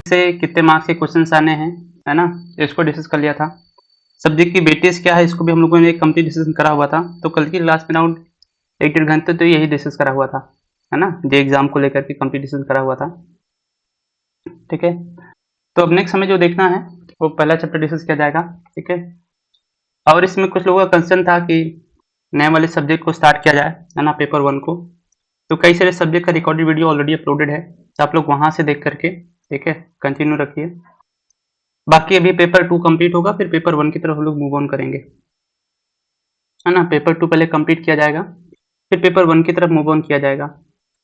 से कितने मार्क्स के क्वेश्चंस आने हैं, है ना, इसको डिस्कस कर लिया था। सब्जेक्ट की वेटेज क्या है, इसको भी हम लोगों ने एक कंप्लीट डिस्कशन करा हुआ था। तो कल की क्लास में अराउंड 1-1.5 घंटे तो यही डिस्कस करा हुआ था, है ना, जे एग्जाम को लेकर के कंप्लीट डिस्कस करा हुआ था। ठीक है, तो अब नेक्स्ट हमें जो देखना है वो पहला चैप्टर डिस्कस किया जाएगा। ठीक है, और इसमें कुछ लोगों का कंसर्न था कि नए वाले सब्जेक्ट को स्टार्ट किया जाए, है ना, पेपर 1 को। तो कई सारे सब्जेक्ट का रिकॉर्डेड वीडियो ऑलरेडी अपलोडेड है, तो आप लोग वहां से देख करके, ठीक है, कंटिन्यू रखिए। बाकी अभी पेपर 2 कंप्लीट होगा, फिर पेपर 1 की तरफ हम लोग मूव ऑन करेंगे, है ना। पेपर 2 पहले कंप्लीट किया जाएगा, फिर पेपर 1 की तरफ मूव ऑन किया जाएगा।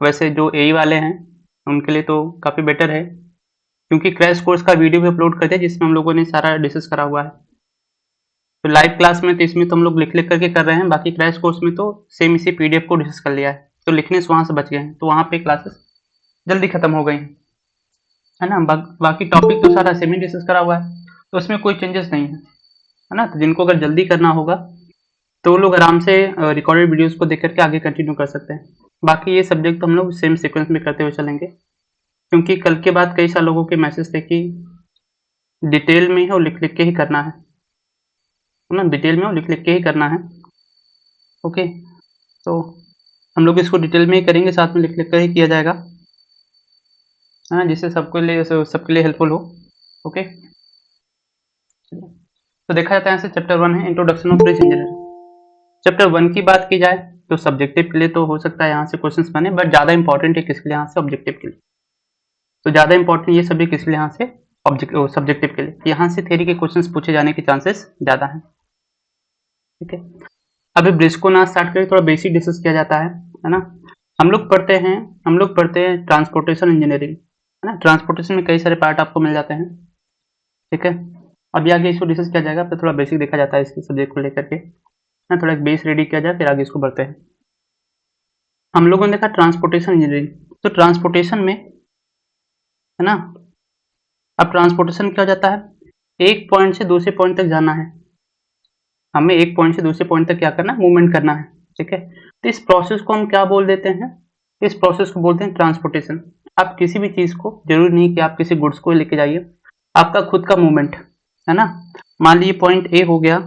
वैसे जो एई वाले हैं उनके लिए तो काफ़ी बेटर है, क्योंकि क्रैश कोर्स का वीडियो भी अपलोड करते हैं जिसमें हम लोगों ने सारा डिस्कस करा हुआ है। तो लाइव क्लास में तो इसमें तो हम लोग लिख लिख करके कर रहे हैं, बाकी क्रैश कोर्स में तो सेम इसी पीडीएफ को डिस्कस कर लिया है, तो लिखने से वहाँ से बच गए हैं, तो वहाँ पे क्लासेस जल्दी खत्म हो गई, है ना। बाकी टॉपिक तो सारा सेम ही डिस्कस करा हुआ है, तो उसमें कोई चेंजेस नहीं है ना। तो जिनको अगर जल्दी करना होगा तो वो लोग आराम से रिकॉर्डेड वीडियोस को देख करके आगे कंटिन्यू कर सकते हैं। बाकी ये सब्जेक्ट हम लोग सेम सीक्वेंस में करते हुए चलेंगे, क्योंकि कल के बाद कई सारे लोगों के मैसेज थे कि डिटेल में है और लिख लिख के ही करना है ना, डिटेल में और लिख लिख के ही करना है। ओके, तो हम लोग इसको डिटेल में ही करेंगे, साथ में लिख लिख कर ही किया जाएगा, है ना, जिससे सबके लिए हेल्पफुल हो। ओके, तो देखा जाता है यहाँ से चैप्टर 1 है introduction of bridge engineering. Chapter 1 की बात की जाए तो सब्जेक्टिव के लिए तो हो सकता है यहाँ से क्वेश्चंस बने, बट ज़्यादा इंपॉर्टेंट है किसके लिए, यहाँ से ऑब्जेक्टिव के लिए। तो ज़्यादा इंपॉर्टेंट ये सब्जेक्ट किसके लिए, यहाँ से सब्जेक्टिव के लिए, यहाँ से थ्योरी के क्वेश्चंस पूछे जाने के चांसेस ज़्यादा हैं। ठीक है, अभी ब्रिज को ना स्टार्ट करें, थोड़ा बेसिक डिस्कस किया जाता है ना। हम लोग पढ़ते हैं ट्रांसपोर्टेशन इंजीनियरिंग, है ना। ट्रांसपोर्टेशन में कई सारे पार्ट आपको मिल जाते हैं। ठीक है, अभी आगे इसको डिस्कस किया जाएगा, फिर थोड़ा बेसिक देखा जाता है इसके सब्जेक्ट को लेकर के ना, थोड़ा एक बेस रेडी किया जाए, फिर आगे इसको बढ़ते हैं। हम लोगों ने देखा ट्रांसपोर्टेशन इंजीनियरिंग, तो ट्रांसपोर्टेशन में, है ना, अब ट्रांसपोर्टेशन क्या हो जाता है, एक पॉइंट से दूसरे पॉइंट तक जाना है, हमें एक पॉइंट से दूसरे पॉइंट तक क्या करना है, मूवमेंट करना है। ठीक है, तो इस प्रोसेस को हम क्या बोल देते हैं, इस प्रोसेस को बोलते हैं ट्रांसपोर्टेशन। आप किसी भी चीज को, जरूरी नहीं कि आप किसी गुड्स को लेके जाइए, आपका खुद का मूवमेंट, है ना। मान लीजिए पॉइंट ए हो गया,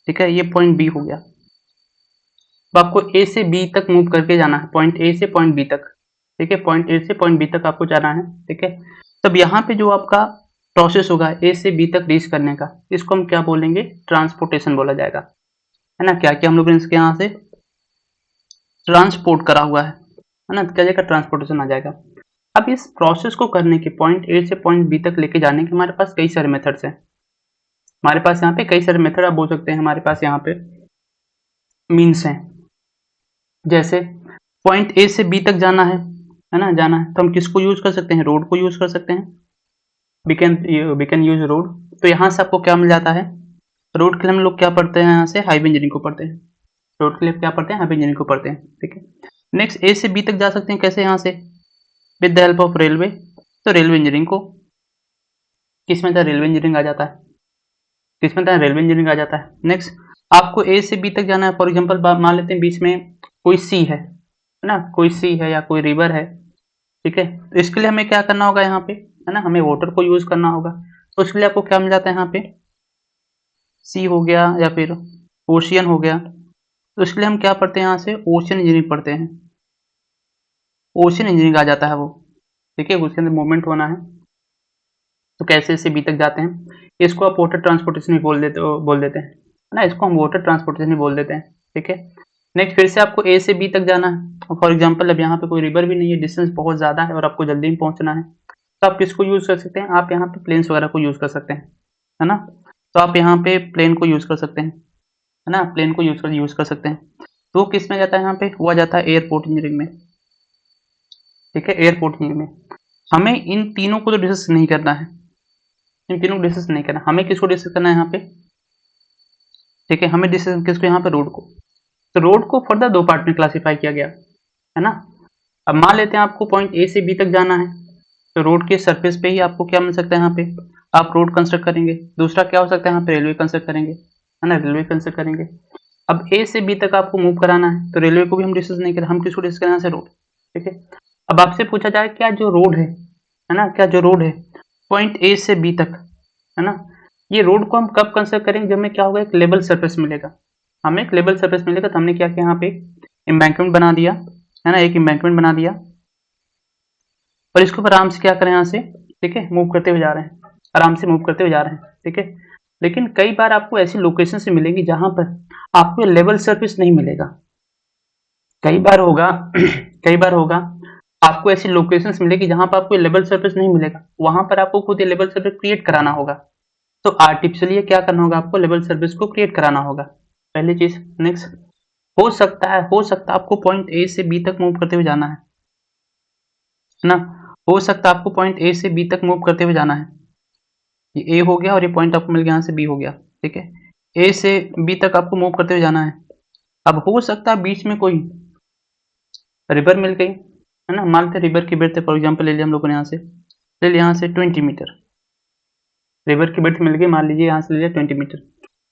ठीक है, ये पॉइंट बी हो गया, तो आपको ए से बी तक मूव करके जाना है, पॉइंट ए से पॉइंट बी तक। ठीक है, पॉइंट ए से पॉइंट बी तक आपको जाना है। ठीक है, तब यहाँ पे जो आपका प्रोसेस होगा ए से बी तक रीच करने का, इसको हम क्या बोलेंगे, ट्रांसपोर्टेशन बोला जाएगा, है ना। क्या क्या हम लोग ने इसके यहाँ से ट्रांसपोर्ट करा हुआ है ना, क्या जाएगा, ट्रांसपोर्टेशन आ जाएगा। अब इस प्रोसेस को करने के, पॉइंट ए से पॉइंट बी तक लेके जाने के हमारे पास कई सारे मेथड्स हैं। हमारे पास यहाँ पे कई सारे मेथड आप बोल सकते हैं, हमारे पास यहाँ पे मीन्स हैं। जैसे पॉइंट ए से बी तक जाना है ना, जाना है, तो हम किसको यूज कर सकते हैं, रोड को यूज कर सकते हैं, वी कैन यूज रोड। तो यहाँ से आपको क्या मिल जाता है, रोड के लिए हम लोग क्या पढ़ते हैं, यहाँ से हाईवे इंजीनियरिंग को पढ़ते हैं, रोड के लिए क्या पढ़ते हैं, हाईवे इंजीनियरिंग को पढ़ते हैं। ठीक है, नेक्स्ट ए से बी तक जा सकते हैं कैसे, यहाँ से with the help of railway, तो रेलवे इंजीनियरिंग को किसमें था, रेलवे इंजीनियरिंग आ जाता है, किसमें था, रेलवे इंजीनियरिंग आ जाता है। नेक्स्ट आपको ए से बी तक जाना है, फॉर एग्जांपल मान लेते हैं बीच में कोई सी है ना, कोई सी है या कोई रिवर है। ठीक है, तो इसके लिए हमें क्या करना होगा यहाँ पे, है ना, हमें वाटर को यूज करना होगा। तो उसके लिए आपको क्या मिल जाता है, यहाँ पे सी हो गया या फिर ओशियन हो गया, तो इसके लिए हम क्या पढ़ते हैं, यहाँ से ओशियन इंजीनियरिंग पढ़ते हैं, ओशियन इंजीनियरिंग आ जाता है वो। ठीक है, उसके अंदर मूवमेंट होना है, तो कैसे से बी तक जाते हैं, इसको आप वाटर ट्रांसपोर्टेशन ही बोल देते हैं, है ना, इसको हम वाटर ट्रांसपोर्टेशन ही बोल देते हैं। ठीक है, नेक्स्ट फिर से आपको ए से बी तक जाना है, फॉर एग्जांपल अब यहाँ पे कोई रिवर भी नहीं है, डिस्टेंस बहुत ज़्यादा है और आपको जल्दी में पहुंचना है, तो आप किसको यूज़ कर सकते हैं, आप यहाँ पे प्लेन्स वगैरह को यूज़ कर सकते हैं, है ना। तो आप यहाँ पे प्लेन को यूज़ कर सकते हैं, है ना, प्लेन को यूज़ कर सकते हैं। तो किस में जाता है, यहाँ पे वो आ जाता है एयरपोर्ट इंजीनियरिंग में। ठीक है, एयरपोर्ट इंजीनियरिंग में हमें इन तीनों को तो डिस्कस नहीं करना है, इन तीनों को डिस्कस नहीं करना, हमें किसको डिस्कस करना है यहाँ पे। ठीक है, हमें डिस्कस किसको, यहाँ पे रोड को। तो रोड को फर्दर दो पार्ट में क्लासीफाई किया गया, है ना। अब मान लेते हैं आपको पॉइंट ए से बी तक जाना है, तो रोड के सरफेस पे ही आपको क्या मिल सकता है, यहाँ पे आप रोड कंस्ट्रक्ट करेंगे। दूसरा क्या हो सकता है, यहाँ पे रेलवे कंस्ट्रक्ट करेंगे, है ना, रेलवे कंस्ट्रक्ट करेंगे। अब ए से बी तक आपको मूव कराना है, तो रेलवे को भी हम डिस्कस नहीं करें, हम किसको डिस्कस करें, यहाँ से रोड। ठीक है, अब आपसे पूछा जाए क्या जो रोड है है ना, क्या जो रोड है पॉइंट ए से बी तक, है ना, ये रोड को हम कब कंसिडर करेंगे, जब हमें क्या होगा, एक लेवल सरफेस मिलेगा। हमें एक लेवल सरफेस मिलेगा तो हमने क्या किया, यहाँ पे एम्बैंकमेंट बना दिया, है ना, एक एम्बैंकमेंट बना दिया और इसको आराम से क्या करें, यहाँ से ठीक है मूव करते हुए जा रहे हैं, आराम से मूव करते हुए जा रहे हैं, ठीक है। लेकिन कई बार आपको ऐसी लोकेशन से मिलेगी जहां पर आपको लेवल सरफेस नहीं मिलेगा। कई बार होगा कई बार होगा आपको ऐसी लोकेशंस मिलेगी जहां पर आपको लेवल सरफेस नहीं मिलेगा, वहां पर आपको खुद ये लेवल सरफेस क्रिएट कराना होगा। तो आर्टिफिशियली क्या करना होगा, आपको लेवल सर्विस को क्रिएट कराना होगा, पहली चीज। नेक्स्ट, हो सकता है आपको पॉइंट ए से बी तक मूव करते हुए जाना है ना, हो सकता है आपको पॉइंट ए से बी तक मूव करते हुए जाना है। ये ए हो गया और ये पॉइंट आपको मिल गया, यहाँ से बी हो गया, ठीक है। ए से बी तक आपको मूव करते हुए जाना है। अब हो सकता है बीच में कोई रिवर मिल गई, है ना, मानते रिवर की ब्रेथ फॉर एग्जाम्पल ले लिया हम लोगों ने, यहाँ से ले लिया, यहाँ से 20 मीटर रिवर की ब्रेथ मिल गई, मान लीजिए यहाँ से ले लिया 20 मीटर।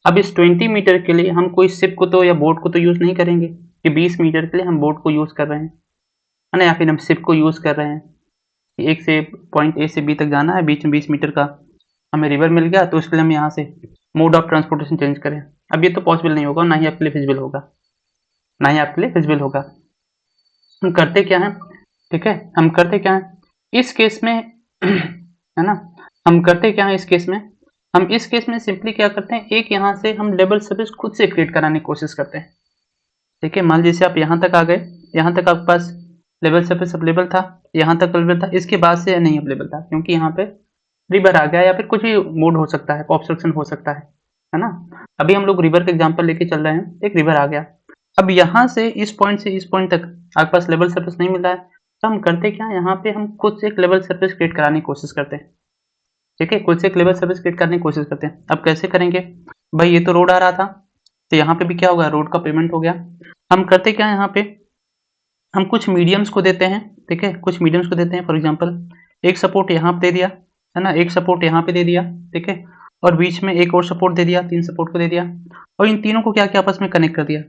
अब इस 20 मीटर के लिए हम कोई शिप को तो या बोट को तो यूज नहीं करेंगे, कि 20 मीटर के लिए हम बोट को यूज कर रहे हैं, है ना, या फिर हम शिप को यूज कर रहे हैं कि एक से पॉइंट ए से बी तक जाना है, बीच में 20 मीटर का हमें रिवर मिल गया, तो उसके लिए हम यहाँ से मोड ऑफ ट्रांसपोर्टेशन चेंज करें। अब ये तो पॉसिबल नहीं होगा, ना ही आपके लिए फिजिबल होगा, ना ही आपके लिए फिजिबल होगा। हम करते क्या है, ठीक है, हम करते क्या है इस केस में है ना, हम करते क्या है इस केस में, हम इस केस में सिंपली क्या करते हैं, एक यहाँ से हम लेवल सर्विस खुद से क्रिएट कराने की कोशिश करते हैं, ठीक है। मान लीजिए आप यहाँ तक आ गए, यहाँ तक आपके पास लेवल सर्विस अवेलेबल था, यहाँ तक अवेलेबल था, इसके बाद से नहीं अवेलेबल था, क्योंकि यहाँ पे रिवर आ गया या फिर कुछ भी मोड हो सकता है, ऑब्स्ट्रक्शन हो सकता है ना। अभी हम लोग रिवर का एग्जांपल लेके चल रहे हैं, एक रिवर आ गया, अब यहाँ से इस पॉइंट तक आपके पास लेवल सरफेस नहीं मिल रहा है, तो हम करते क्या, यहाँ पे हम खुद से एक लेवल सरफेस क्रिएट कराने की कोशिश करते हैं, ठीक है, खुद से एक लेवल सर्विस क्रिएट करने की कोशिश करते हैं। अब कैसे करेंगे भाई, ये तो रोड आ रहा था, तो यहाँ पे भी क्या होगा, रोड का पेमेंट हो गया। हम करते क्या, यहाँ पे हम कुछ मीडियम्स को देते हैं, ठीक है, कुछ मीडियम्स को देते हैं, फॉर एग्जांपल एक सपोर्ट यहाँ पे दे दिया, है ना, एक सपोर्ट यहाँ पे दे दिया, ठीक है, और बीच में एक और सपोर्ट दे दिया, 3 सपोर्ट को दे दिया, और इन तीनों को क्या किया, आपस में कनेक्ट कर दिया,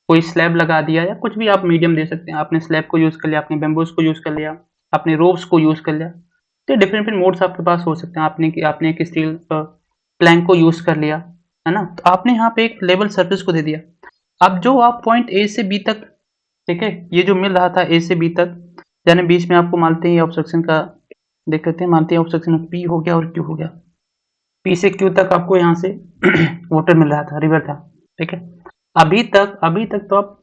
कोई स्लैब लगा दिया, या कुछ भी आप मीडियम दे सकते हैं। आपने स्लैब को यूज कर लिया, आपने बेम्बूस को यूज कर लिया, आपने रोप्स को यूज कर लिया, तो डिफरेंट डिफरेंट मोड्स आपके पास हो सकते हैं। आपने एक स्टील प्लैंक को यूज कर लिया, है ना, तो आपने यहाँ पे एक लेवल सर्फेस को दे दिया। अब जो आप पॉइंट ए से बी तक, ठीक है, ये जो मिल रहा था ए से बी तक, यानी बीच में आपको मानते ही ऑब्स्ट्रक्शन का देख लेते हैं, मानते हैं ऑब्स्ट्रक्शन पी हो गया और क्यू हो गया, पी से क्यू तक आपको यहाँ से वाटर मिल रहा था, रिवर था, ठीक है। अभी तक तो आप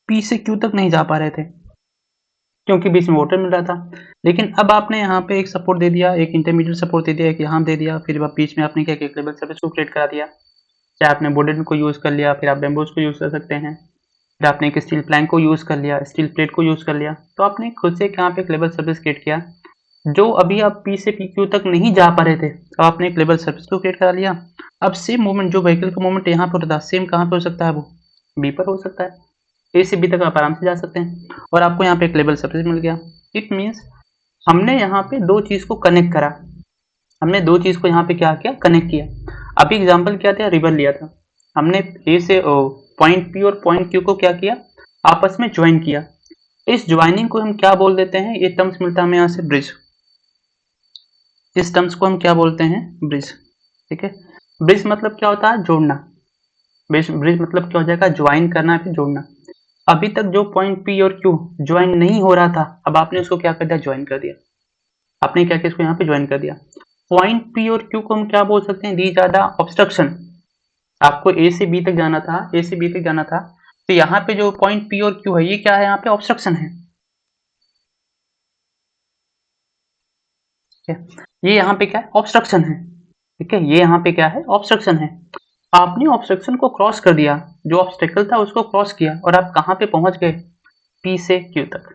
पी से क्यू तक नहीं जा पा रहे थे, क्योंकि बीच में वाटर मिल रहा था। लेकिन अब आपने यहाँ पे एक सपोर्ट दे दिया, एक इंटरमीडिएट सपोर्ट दे दिया, एक यहाँ दे दिया, फिर बीच में आपने क्या किया, लेवल सर्फेस को क्रिएट करा दिया। चाहे आपने वुडन को यूज कर लिया, फिर आप बेम्बोस को यूज कर सकते हैं, फिर आपने एक स्टील प्लैंक को यूज कर लिया, स्टील प्लेट को यूज कर लिया, तो आपने खुद से यहाँ पे एक लेवल सर्फेस क्रिएट किया। जो अभी आप पी से पी क्यू तक नहीं जा पा रहे थे, तो आपने एक लेवल सर्फेस को क्रिएट करा लिया। अब सेम मूवमेंट, जो व्हीकल का मूवमेंट यहाँ पर होता है, सेम कहाँ पे हो सकता है, वो बी पर हो सकता है। ए से बी तक आप आराम से जा सकते हैं, और आपको यहाँ पे एक लेवल सर्फेस मिल गया। इट मीन्स हमने यहाँ पे दो चीज को कनेक्ट करा, हमने दो चीज को यहाँ पे क्या किया, कनेक्ट किया। अभी एग्जाम्पल क्या था, रिवर लिया था, हमने ए से पॉइंट पी और पॉइंट क्यू को क्या किया, आपस में ज्वाइन किया। इस ज्वाइनिंग को हम क्या बोल देते हैं, ये टर्म्स मिलता है हमें यहाँ से ब्रिज। इस टर्म्स को हम क्या बोलते हैं, ब्रिज, ठीक है। ब्रिज मतलब क्या होता है, जोड़ना। ब्रिज मतलब क्या हो जाएगा, ज्वाइन करना, फिर जोड़ना। अभी तक जो पॉइंट पी और क्यू ज्वाइन नहीं हो रहा था, अब आपने उसको क्या कर दिया, ज्वाइन कर दिया। आपने क्या किया, इसको यहाँ पे ज्वाइन कर दिया। पॉइंट पी और क्यू को हम क्या बोल सकते हैं, दीज आर द ऑब्स्ट्रक्शन। आपको ए से बी तक जाना था, ए से बी तक जाना था, तो यहाँ पे जो पॉइंट पी और क्यू है, ये क्या है, यहाँ पे ऑब्स्ट्रक्शन है, ठीक है। ये यहाँ पे क्या है, ऑब्स्ट्रक्शन है, ठीक है, ये यहाँ पे क्या है, ऑब्स्ट्रक्शन है। आपने ऑब्स्ट्रक्शन को क्रॉस कर दिया, जो ऑब्स्टेकल था उसको क्रॉस किया, और आप कहाँ पे पहुंच गए, पी से क्यू तक।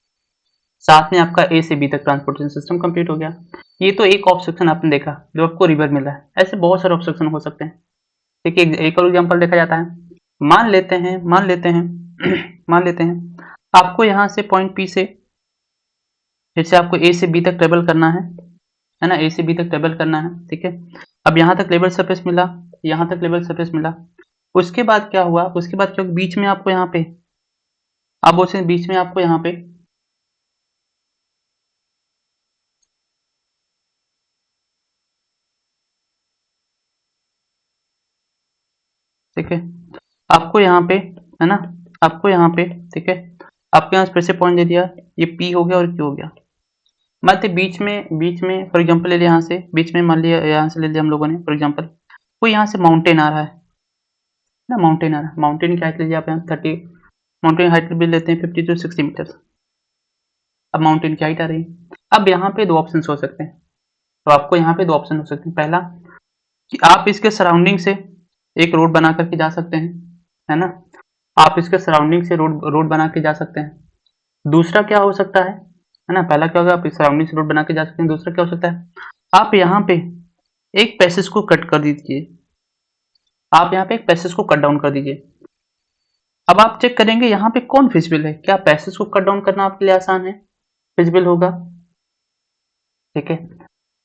साथ में आपका ए से बी तक ट्रांसपोर्टेशन सिस्टम कंप्लीट हो गया। ये तो एक ऑब्स्ट्रक्शन आपने देखा, जो आपको रिवर मिला है। ऐसे बहुत सारे ऑब्स्ट्रक्शन हो सकते हैं, ठीक है। एक और एग्जांपल देखा जाता है, मान लेते हैं मान लेते हैं आपको यहाँ से पॉइंट पी से, जैसे आपको ए से बी तक ट्रेवल करना है ना, ए से बी तक ट्रेवल करना है, ठीक है। अब यहाँ तक लेवल सरफेस मिला, यहाँ तक लेवल सरफेस मिला, उसके बाद क्या हुआ, उसके बाद क्या, बीच में आपको यहाँ पे, आप बोलते हैं बीच में आपको यहाँ पे ठीक है। आपको यहाँ पे है ना, आपको यहाँ पे ठीक है, आपके यहाँ फिर से पॉइंट दे दिया, ये पी हो गया और क्यू हो गया। मान लीजिए बीच में फॉर एग्जांपल ले लिया, यहाँ से बीच में मान लिया, यहाँ से ले लिया हम लोगों ने फॉर एग्जांपल, कोई यहाँ से माउंटेन आ रहा है ना, माउंटेन आ रहा है, माउंटेन की हाइट लीजिए आप यहाँ 30, माउंटेन हाइट भी लेते हैं 50 to 60 मीटर। अब माउंटेन की हाइट आ रही है। अब यहाँ पे दो ऑप्शन हो सकते हैं, तो आपको यहाँ पे दो ऑप्शन हो सकते हैं। पहला कि आप इसके सराउंडिंग से एक रोड बना करके जा सकते हैं, है ना, आप इसके सराउंडिंग से रोड रोड बना के जा सकते हैं। दूसरा क्या हो सकता है ना, पहला क्या होगा, आप इस सराउंडिंग से रोड बना के जा सकते हैं। दूसरा क्या हो सकता है, आप यहाँ पे एक पैसेज को कट कर दीजिए, आप यहाँ पे एक पैसेज को कट डाउन कर दीजिए। अब आप चेक करेंगे यहाँ पे कौन फिजिबल है, क्या पैसेज को कट डाउन करना आपके लिए आसान है, फिजिबल होगा, ठीक है।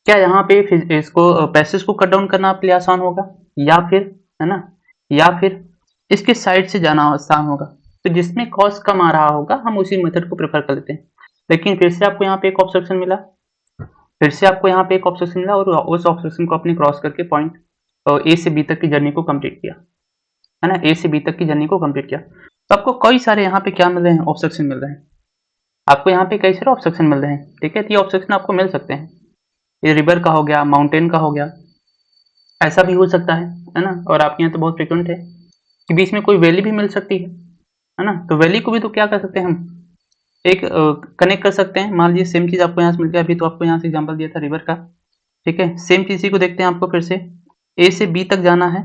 क्या यहाँ पे इसको पैसेज को कट डाउन करना आपके लिए आसान होगा, या फिर, है ना, या फिर इसके साइड से जाना आसान होगा। तो जिसमें कॉस्ट कम आ रहा होगा हम उसी मेथड को प्रेफर कर लेते हैं। लेकिन फिर से आपको यहाँ पे एक ऑब्स्ट्रक्शन मिला, फिर से आपको यहाँ पे एक ऑब्स्ट्रक्शन मिला, और उस ऑब्स्ट्रक्शन को आपने क्रॉस करके पॉइंट ए से बी तक की जर्नी को कंप्लीट किया, है ना, ए से बी तक की जर्नी को कंप्लीट किया। तो आपको कई सारे यहाँ पे क्या मिल रहे हैं, ऑब्स्ट्रक्शन मिल रहे हैं, आपको यहाँ पे कई सारे ऑब्स्ट्रक्शन मिल रहे हैं, ठीक है। तो ये ऑब्स्ट्रक्शन आपको मिल सकते हैं, ये रिवर का हो गया, माउंटेन का हो गया, ऐसा भी हो सकता है ना। और आपके यहाँ तो बहुत फ्रिक्वेंट है कि बीच में कोई वैली भी मिल सकती है ना। तो वैली को भी तो क्या कर सकते हैं हम, एक कनेक्ट कर सकते हैं। मान लीजिए सेम चीज आपको यहाँ से मिल गया, अभी तो आपको यहाँ से एग्जांपल दिया था रिवर का, ठीक है। सेम चीज को देखते हैं, आपको फिर से ए से बी तक जाना है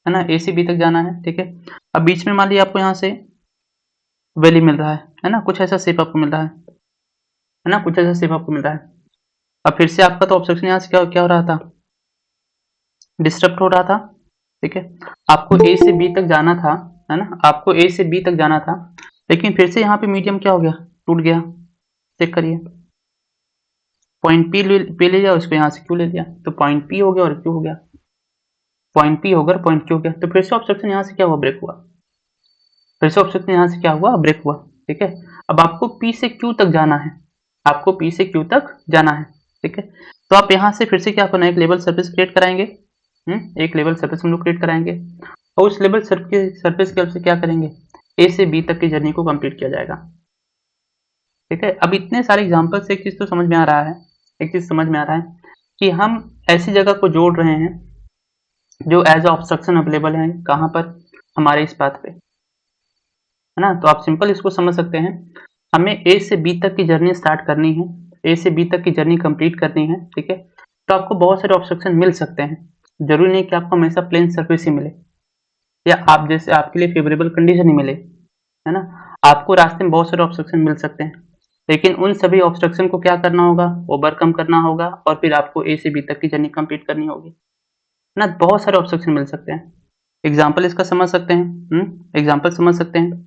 ना, ए से बी तक जाना है, ठीक है। अब बीच में मान लीजिए आपको यहाँ से वैली मिल रहा है ना, कुछ ऐसा शेप आपको मिल रहा है ना, कुछ ऐसा शेप आपको मिल रहा है। अब फिर से आपका तो ऑब्स्ट्रक्शन यहाँ से क्या क्या हो रहा था, डिस्टर्ब हो रहा था, ठीक है। आपको ए से बी तक जाना था, है ना, आपको ए से बी तक जाना था, लेकिन फिर से यहाँ पे मीडियम क्या हो गया, टूट गया। चेक करिए, पॉइंट पी ले लिया, उसको यहाँ से क्यू ले लिया, तो पॉइंट पी हो गया और क्यू हो गया, पॉइंट पी होगा पॉइंट क्यू हो गया। तो फिर से ऑब्स्ट्रक्शन यहाँ से क्या हुआ, ब्रेक हुआ, फिर से ऑब्स्ट्रक्शन यहाँ से क्या हुआ, ब्रेक हुआ, ठीक है। अब आपको पी से क्यू तक जाना है, आपको पी से क्यू तक जाना है, ठीक है। तो आप यहाँ से फिर से क्या करना है, एक लेवल सरफेस क्रिएट कराएंगे, एक लेवल सरफेस हम लोग क्रिएट कराएंगे, और उस लेवल सरफेस के हेल्प से क्या करेंगे, ए से बी तक की जर्नी को कंप्लीट किया जाएगा, ठीक है। अब इतने सारे एग्जांपल से एक चीज तो समझ में आ रहा है, एक चीज समझ में आ रहा है कि हम ऐसी जगह को जोड़ रहे हैं जो एज ऑब्स्ट्रक्शन अवेलेबल है, कहाँ पर, हमारे इस पाथ पे, है ना। तो आप सिंपल इसको समझ सकते हैं, हमें ए से बी तक की जर्नी स्टार्ट करनी है, ए से बी तक की जर्नी कंप्लीट करनी है, ठीक है। तो आपको बहुत सारे ऑब्स्ट्रक्शन मिल सकते हैं, जरूरी नहीं कि आपको हमेशा प्लेन सर्फेस ही मिले, या आप जैसे आपके लिए फेवरेबल कंडीशन ही मिले, है ना। आपको रास्ते में बहुत सारे ऑब्स्ट्रक्शन मिल सकते हैं, लेकिन उन सभी ऑब्स्ट्रक्शन को क्या करना होगा, ओवरकम करना होगा, और फिर आपको ए से बी तक की जर्नी कंप्लीट करनी होगी, है ना। बहुत सारे ऑब्स्ट्रक्शन मिल सकते हैं, एग्जाम्पल इसका समझ सकते हैं, एग्जाम्पल समझ सकते हैं,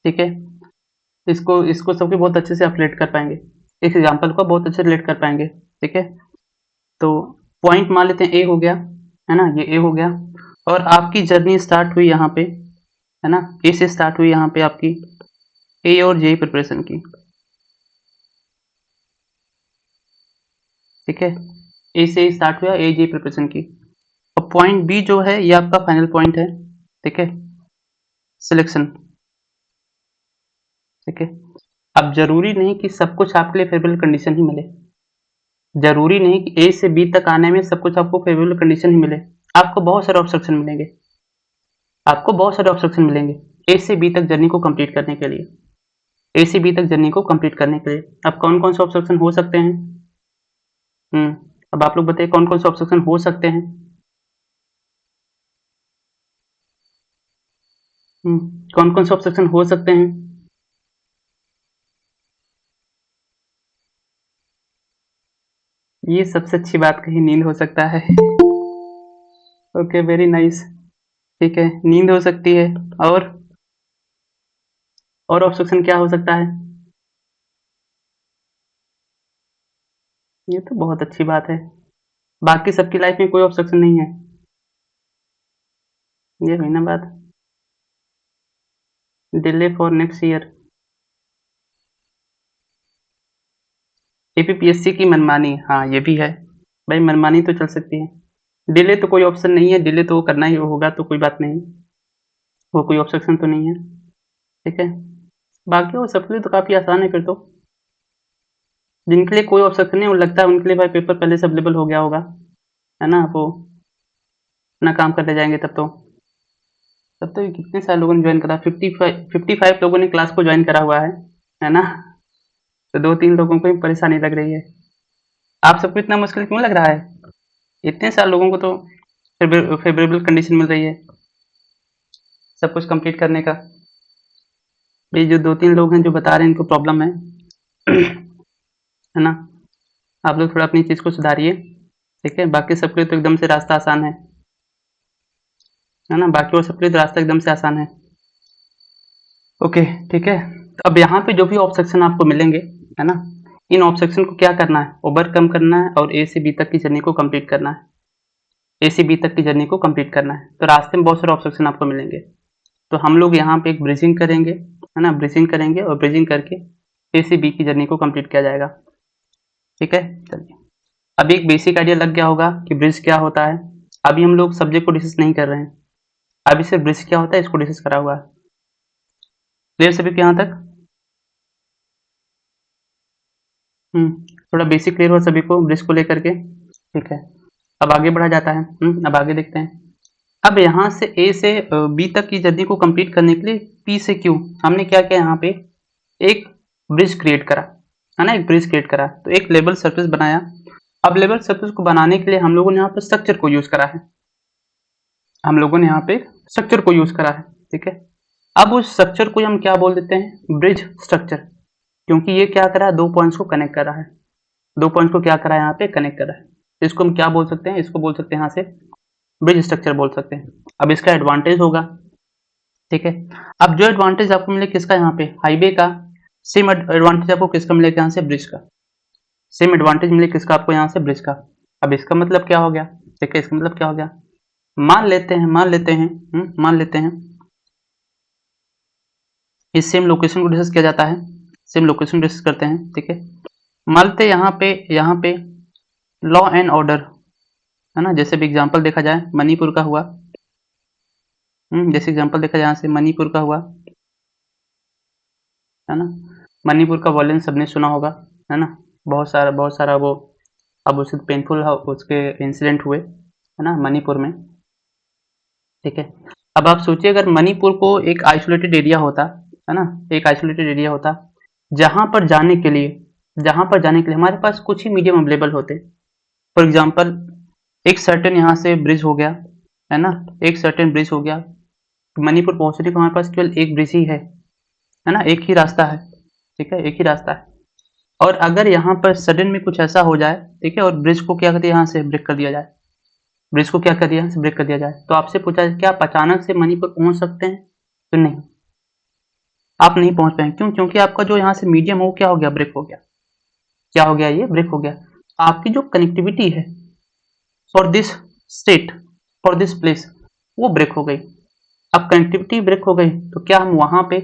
ठीक है। इसको इसको सबके बहुत अच्छे से आप रिलेट कर पाएंगे, इस एग्जाम्पल को बहुत अच्छे से रिलेट कर पाएंगे, ठीक है। तो पॉइंट मान लेते हैं ए हो गया, है ना, ये ए हो गया, और आपकी जर्नी स्टार्ट हुई यहाँ पे, है ना, ए से स्टार्ट हुई यहाँ पे आपकी ए और जे प्रिपरेशन की, ठीक है। ए से स्टार्ट हुआ, ए जे प्रिपरेशन की, और पॉइंट बी जो है ये आपका फाइनल पॉइंट है, ठीक है, सिलेक्शन, ठीक है। अब जरूरी नहीं कि सब कुछ आपके लिए फेवरेबल कंडीशन ही मिले, जरूरी नहीं कि ए से बी तक आने में सब कुछ आपको फेवरेबल कंडीशन ही मिले, आपको बहुत सारे ऑब्स्ट्रक्शन मिलेंगे, आपको बहुत सारे ऑब्स्ट्रक्शन मिलेंगे ए से बी तक जर्नी को कंप्लीट करने के लिए, ए से बी तक जर्नी को कंप्लीट करने के लिए। अब कौन कौन से ऑब्स्ट्रक्शन हो सकते हैं, अब आप लोग बताइए कौन कौन से ऑब्स्ट्रक्शन हो सकते हैं, कौन कौन से ऑब्स्ट्रक्शन हो सकते हैं। ये सबसे अच्छी बात कही, नींद हो सकता है। ओके, वेरी नाइस, ठीक है, नींद हो सकती है, और ऑब्स्ट्रक्शन क्या हो सकता है, ये तो बहुत अच्छी बात है, बाकी सबकी लाइफ में कोई ऑब्स्ट्रक्शन नहीं है, ये हुई ना बात। Delay for next year, APPSC की मनमानी, हाँ ये भी है भाई, मनमानी तो चल सकती है, डिले तो कोई ऑप्शन नहीं है, डिले तो करना ही होगा, तो कोई बात नहीं, वो कोई ऑब्स्ट्रक्शन तो नहीं है, ठीक है। बाकी वो सबके लिए तो काफ़ी आसान है फिर तो। जिनके लिए कोई ऑब्स्ट्रक्शन नहीं, लगता है उनके लिए भाई पेपर पहले से अवेलेबल हो गया होगा, है ना, वो अपना काम करते जाएंगे तब तो ये कितने सारे लोगों ने ज्वाइन करा, 55 लोगों ने क्लास को ज्वाइन करा हुआ है ना। तो 2-3 लोगों को ही परेशानी लग रही है। आप सबको इतना मुश्किल क्यों लग रहा है? इतने सारे लोगों को तो फेवरेबल कंडीशन मिल रही है सब कुछ कंप्लीट करने का। ये जो 2-3 लोग हैं जो बता रहे हैं इनको प्रॉब्लम है है ना, आप लोग थोड़ा अपनी चीज़ को सुधारिए, ठीक है। बाकी सबके लिए तो एकदम से रास्ता आसान है ना, बाकी और सबके लिए तो रास्ता एकदम से आसान है। ओके, ठीक है। तो अब यहाँ पे जो भी ऑब्स्ट्रक्शन आपको मिलेंगे, है ना, इन ऑब्स्ट्रक्शन को क्या करना है, ओवरकम करना है और ए से बी तक की जर्नी को कंप्लीट करना है। ए से बी तक की जर्नी को कंप्लीट करना है। तो रास्ते में बहुत सारे ऑब्स्ट्रक्शन आपको मिलेंगे, तो हम लोग यहाँ पे एक ब्रिजिंग करेंगे, है ना, ब्रिजिंग करेंगे और ब्रिजिंग करके ए से बी की जर्नी को कंप्लीट किया जाएगा, ठीक है। चलिए, अभी एक बेसिक आइडिया लग गया होगा कि ब्रिज क्या होता है। अभी हम लोग सब्जेक्ट को डिस्कस नहीं कर रहे हैं, अभी सिर्फ ब्रिज क्या होता है इसको डिस्कस करा हुआ है। क्लियर सभी के यहाँ तक? थोड़ा बेसिक क्लियर हो सभी को ब्रिज को लेकर के, ठीक है। अब आगे बढ़ा जाता है, अब आगे देखते हैं। अब यहाँ से ए से बी तक की जर्नी को कंप्लीट करने के लिए पी से क्यू हमने क्या किया, यहाँ पे एक ब्रिज क्रिएट करा, है ना, एक ब्रिज क्रिएट करा, तो एक लेवल सरफेस बनाया। अब लेवल सरफेस को बनाने के लिए हम लोगों ने यहाँ पे स्ट्रक्चर को यूज करा है, हम लोगों ने यहाँ पे स्ट्रक्चर को यूज करा है, ठीक है। अब उस स्ट्रक्चर को हम क्या बोल देते हैं, ब्रिज स्ट्रक्चर, क्योंकि ये क्या करा है, 2 पॉइंट्स को कनेक्ट करा है, 2 पॉइंट्स को क्या करा है, यहाँ पे कनेक्ट करा है। इसको हम क्या बोल सकते हैं, इसको बोल सकते हैं यहाँ से ब्रिज स्ट्रक्चर बोल सकते हैं। अब इसका एडवांटेज होगा, ठीक है। अब जो एडवांटेज आपको मिले किसका, यहाँ पे हाईवे का, सेम एडवांटेज आपको किसका मिलेगा, यहाँ से ब्रिज का, सेम एडवांटेज मिले किसका आपको, यहाँ से ब्रिज का। अब इसका मतलब क्या हो गया, ठीक है, इसका मतलब क्या हो गया, मान लेते हैं इस सेम लोकेशन को डिस्कस किया जाता है, सेम लोकेशन डिस्कस करते हैं, ठीक है। मानते यहाँ पे लॉ एंड ऑर्डर, है ना, जैसे भी एग्जांपल देखा जाए मणिपुर का हुआ, जैसे एग्जांपल देखा जाए यहाँ से मणिपुर का हुआ, है ना, मणिपुर का वॉयलेंस सबने सुना होगा, है ना, बहुत सारा वो अब उसके पेनफुल उसके इंसिडेंट हुए, है ना, मणिपुर में, ठीक है। अब आप सोचिए अगर मणिपुर को एक आइसोलेटेड एरिया होता, है ना, एक आइसोलेटेड एरिया होता, जहां पर जाने के लिए हमारे पास कुछ ही मीडियम अवेलेबल होते। फॉर एग्जांपल एक सर्टेन यहाँ से ब्रिज हो गया, है ना, एक सर्टेन ब्रिज हो गया, मणिपुर पहुंचने को हमारे पास केवल एक ब्रिज ही है ना, एक ही रास्ता है, ठीक है, एक ही रास्ता है। और अगर यहाँ पर सडन में कुछ ऐसा हो जाए, ठीक है, और ब्रिज को क्या कर दिया, यहाँ से ब्रेक कर दिया जाए, ब्रिज को क्या कर दिया, यहाँ से ब्रेक कर दिया जाए, तो आपसे पूछा क्या आप अचानक से मणिपुर पहुंच सकते हैं, तो नहीं, आप नहीं पहुंच पाएंगे। क्यों? क्योंकि आपका जो यहाँ से मीडियम हो क्या हो गया, ब्रेक हो गया, क्या हो गया, ये ब्रेक हो गया। आपकी जो कनेक्टिविटी है for this state, for this place, वो ब्रेक हो गई। अब कनेक्टिविटी ब्रेक हो गई तो क्या हम वहां पे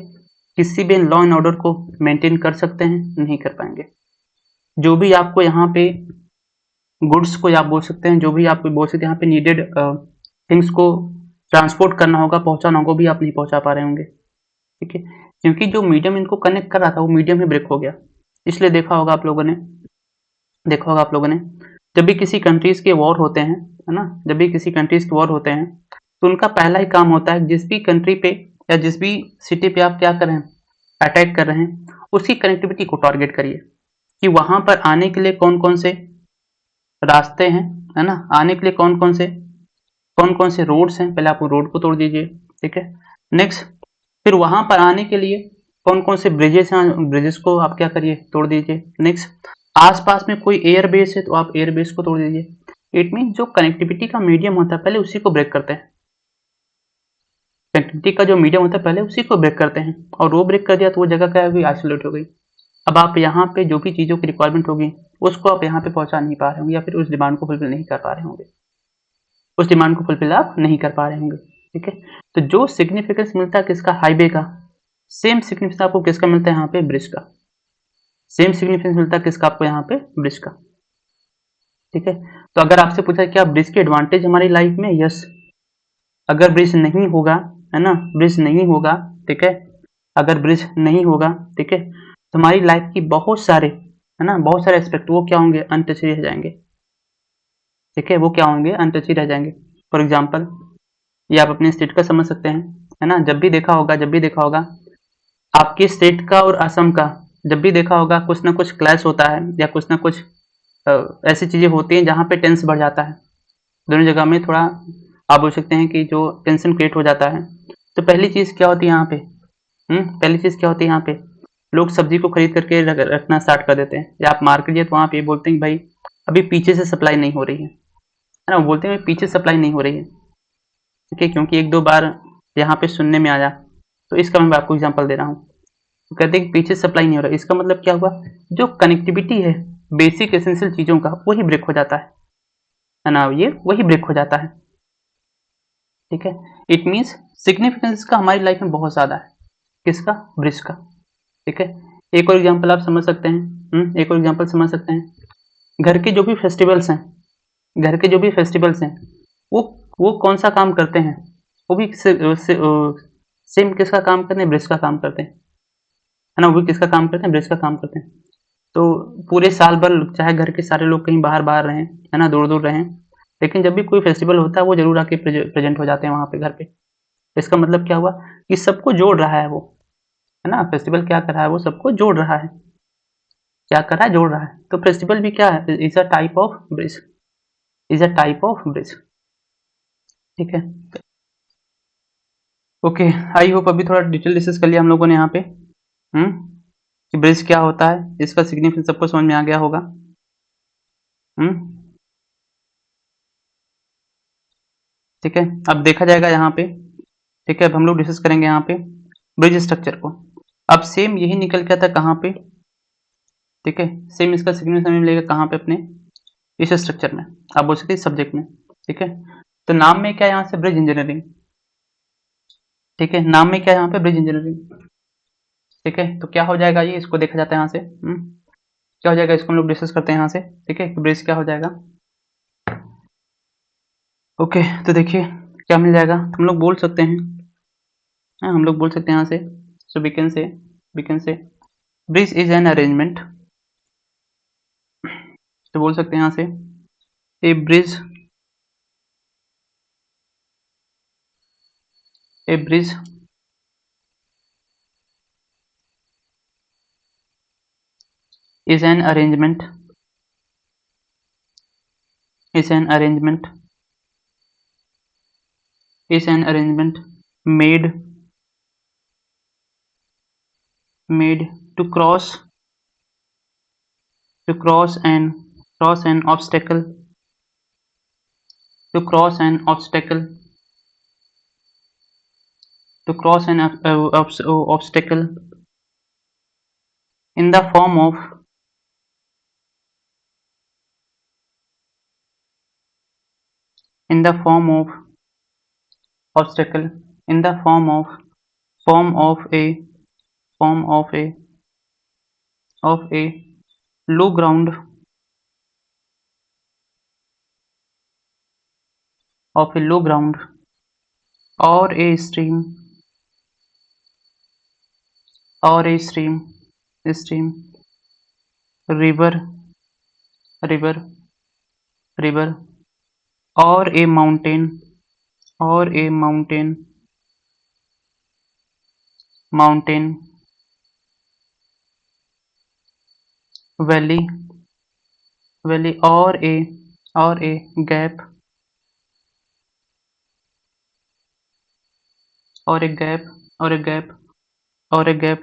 किसी भी लॉ एंड ऑर्डर को मेंटेन कर सकते हैं, नहीं कर पाएंगे। जो भी आपको यहाँ पे गुड्स को आप बोल सकते हैं, जो भी आप बोल सकते हैं यहाँ पे नीडेड थिंग्स को ट्रांसपोर्ट करना होगा, पहुंचाना होगा, भी आप नहीं पहुंचा पा रहे होंगे, ठीक है, क्योंकि जो मीडियम इनको कनेक्ट कर रहा था वो मीडियम ही ब्रेक हो गया। इसलिए देखा होगा आप लोगों ने, जब भी किसी कंट्रीज के वॉर होते हैं, है ना, जब भी किसी कंट्रीज के वॉर होते हैं तो उनका पहला ही काम होता है जिस भी कंट्री पे या जिस भी सिटी पे आप क्या कर रहे हैं, अटैक कर रहे हैं, उसकी कनेक्टिविटी को टारगेट करिए कि वहां पर आने के लिए कौन कौन से रास्ते हैं, है ना, आने के लिए कौन कौन से रोड्स हैं, पहले आप रोड को तोड़ दीजिए, ठीक है। नेक्स्ट, फिर वहां पर आने के लिए कौन कौन से ब्रिजेस हैं, ब्रिजेस को आप क्या करिए, तोड़ दीजिए। नेक्स्ट, आसपास में कोई एयर बेस है तो आप एयर बेस को तोड़ दीजिए। इट मीन जो कनेक्टिविटी का मीडियम होता है पहले उसी को ब्रेक करते हैं, कनेक्टिविटी का जो मीडियम होता है पहले उसी को ब्रेक करते हैं, और वो ब्रेक कर दिया तो वो जगह क्या होगी, आइसोलेट हो गई। अब आप यहाँ पे जो भी चीज़ों की रिक्वायरमेंट होगी उसको आप यहाँ पे पहुंचा नहीं पा रहे होंगे, या फिर उस डिमांड को फुलफिल नहीं कर पा रहे होंगे, उस डिमांड को फुलफिल आप नहीं कर पा रहे होंगे, ठीक है। तो जो सिग्निफिकेंस मिलता है किसका, हाईवे का, सेम सिग्निफिकेंस आपको किसका मिलता है, यहाँ पे ब्रिज का, सेम सिग्निफिकेंस मिलता है किसका आपको यहाँ पे, ब्रिज का। ठीक है। तो अगर आपसे पूछा क्या ब्रिज के एडवांटेज हमारी लाइफ में, यस। अगर ब्रिज नहीं होगा, है ना, ब्रिज नहीं होगा, ठीक है, अगर ब्रिज नहीं होगा, ठीक है, तो हमारी लाइफ की बहुत सारे, है ना, बहुत सारे एस्पेक्ट वो क्या होंगे, अनटच रह जाएंगे। ठीक है, वो क्या होंगे, अनटच ही रह जाएंगे। फॉर एग्जाम्पल, ये आप अपने स्टेट का समझ सकते हैं, है ना, जब भी देखा होगा आपके स्टेट का और असम का, जब भी देखा होगा कुछ ना कुछ क्लैश होता है, या कुछ ना कुछ ऐसी चीजें होती हैं जहाँ पे टेंस बढ़ जाता है। दोनों जगह में थोड़ा आप बोल सकते हैं कि जो टेंशन क्रिएट हो जाता है। तो पहली चीज क्या होती है यहाँ पे, पहली चीज क्या होती है यहाँ पे, लोग सब्जी को खरीद करके रखना स्टार्ट कर देते हैं, या आप मार्केट जाए तो वहाँ पे बोलते हैं कि भाई अभी पीछे से सप्लाई नहीं हो रही है ना, बोलते हैं पीछे सप्लाई नहीं हो रही है। ठीक है, क्योंकि एक दो बार यहाँ पे सुनने में आया, तो इसका मैं आपको एग्जांपल दे रहा हूँ। तो कहते हैं कि पीछे सप्लाई नहीं हो रहा, इसका मतलब क्या हुआ, जो कनेक्टिविटी है बेसिक एसेंशियल चीजों का, वही ब्रेक हो जाता है ना, ये वही ब्रेक हो जाता है। ठीक है, इट मीन्स सिग्निफिकेंस का हमारी लाइफ में बहुत ज्यादा है, किसका, ब्रिज का। ठीक है, एक और एग्जांपल आप समझ सकते हैं, एक और एग्जांपल समझ सकते हैं, घर के जो भी फेस्टिवल्स हैं, घर के जो भी फेस्टिवल्स हैं, वो वो कौन सा काम करते हैं, वो भी सेम किसका काम करते हैं, ब्रिज का काम करते हैं, है ना, वो भी किसका काम करते हैं, ब्रिज का काम करते हैं। तो पूरे साल भर चाहे घर के सारे लोग कहीं बाहर बाहर रहें, है ना, दूर दूर रहें, लेकिन जब भी कोई फेस्टिवल होता है वो जरूर आके प्रेजेंट हो जाते हैं वहां पे घर पे। इसका मतलब क्या हुआ, कि सबको जोड़ रहा है वो, है ना, फेस्टिवल क्या कर रहा है, वो सबको जोड़ रहा है, क्या कर रहा है, जोड़ रहा है। तो फेस्टिवल भी क्या है, is a type of bridge, is a type of bridge. ठीक है, ओके, आई होप अभी थोड़ा डिटेल डिस्कस कर लिया हम लोगों ने यहाँ पे, कि ब्रिज क्या होता है, इसका सिग्निफिकेंस सबको समझ में आ गया होगा। हम्म ठीक है, अब देखा जाएगा यहाँ पे, ठीक है, अब हम लोग डिस्कस करेंगे यहाँ पे ब्रिज स्ट्रक्चर को। अब सेम यही निकल के आता है कहाँ पे, ठीक है, सेम इसका सिग्निफिकेंस हमें मिलेगा कहाँ पे, अपने इस स्ट्रक्चर में, आप बोल सकते हैं सब्जेक्ट में। ठीक है, तो नाम में क्या है यहाँ से, ब्रिज इंजीनियरिंग। ठीक है, नाम में क्या है यहाँ पे, ब्रिज इंजीनियरिंग। ठीक है, तो क्या हो जाएगा ये, इसको देखा जाता है यहाँ से, क्या हो जाएगा, इसको हम लोग डिस्कस करते हैं यहाँ से। ठीक है, तो ब्रिज क्या हो जाएगा। ओके, तो देखिए क्या मिल जाएगा, तो हम लोग बोल सकते हैं, हाँ, हम लोग बोल सकते हैं यहाँ से, so we can say bridge is an arrangement, तो बोल सकते हैं यहाँ से a bridge is an arrangement is an arrangement is an arrangement made made to cross an obstacle, to cross an obstacle to cross an obstacle in the form of in the form of obstacle in the form of a form of a low ground, of a low ground or a stream or a stream river river river or a mountain or a mountain valley or a gap or a gap or a gap or a gap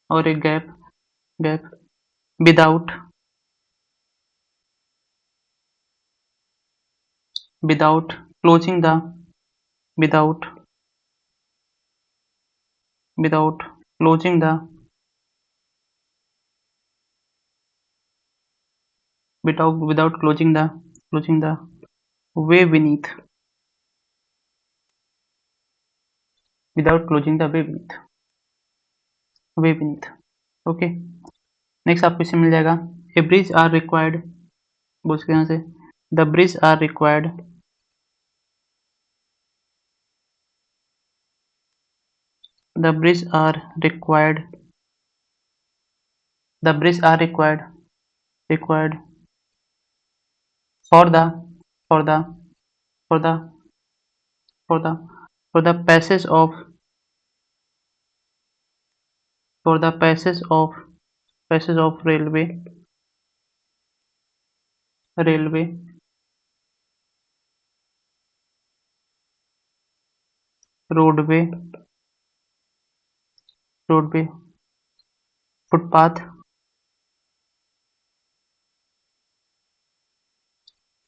or a gap without without closing the without without closing the without closing the way beneath, without closing the way beneath। Okay, next आपको इससे मिल जाएगा, ए bridge are required बोल सकते हैं यहाँ से the bridge are required, the bridge are required, the bridge are required for the for the for the for the for the passage of for the passage of railway roadway footpath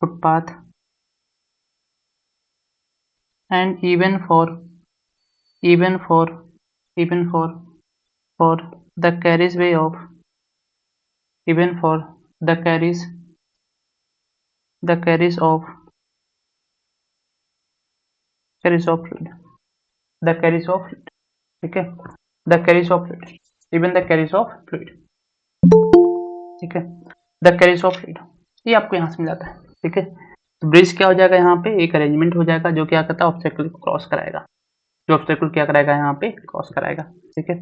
footpath and even for even for the carriageway of even for the carriage of carriage of the carriage of ठीक है the carriage of even the carriage of fluid ठीक है the carriage of fluid ये आपको यहाँ से मिल जाता है ठीक है। तो ब्रिज क्या हो जाएगा यहाँ पे एक अरेंजमेंट हो जाएगा जो क्या करता है ऑब्स्टेकल को क्रॉस कराएगा, जो ऑब्स्टेकल क्या कराएगा यहाँ पे क्रॉस कराएगा ठीक है।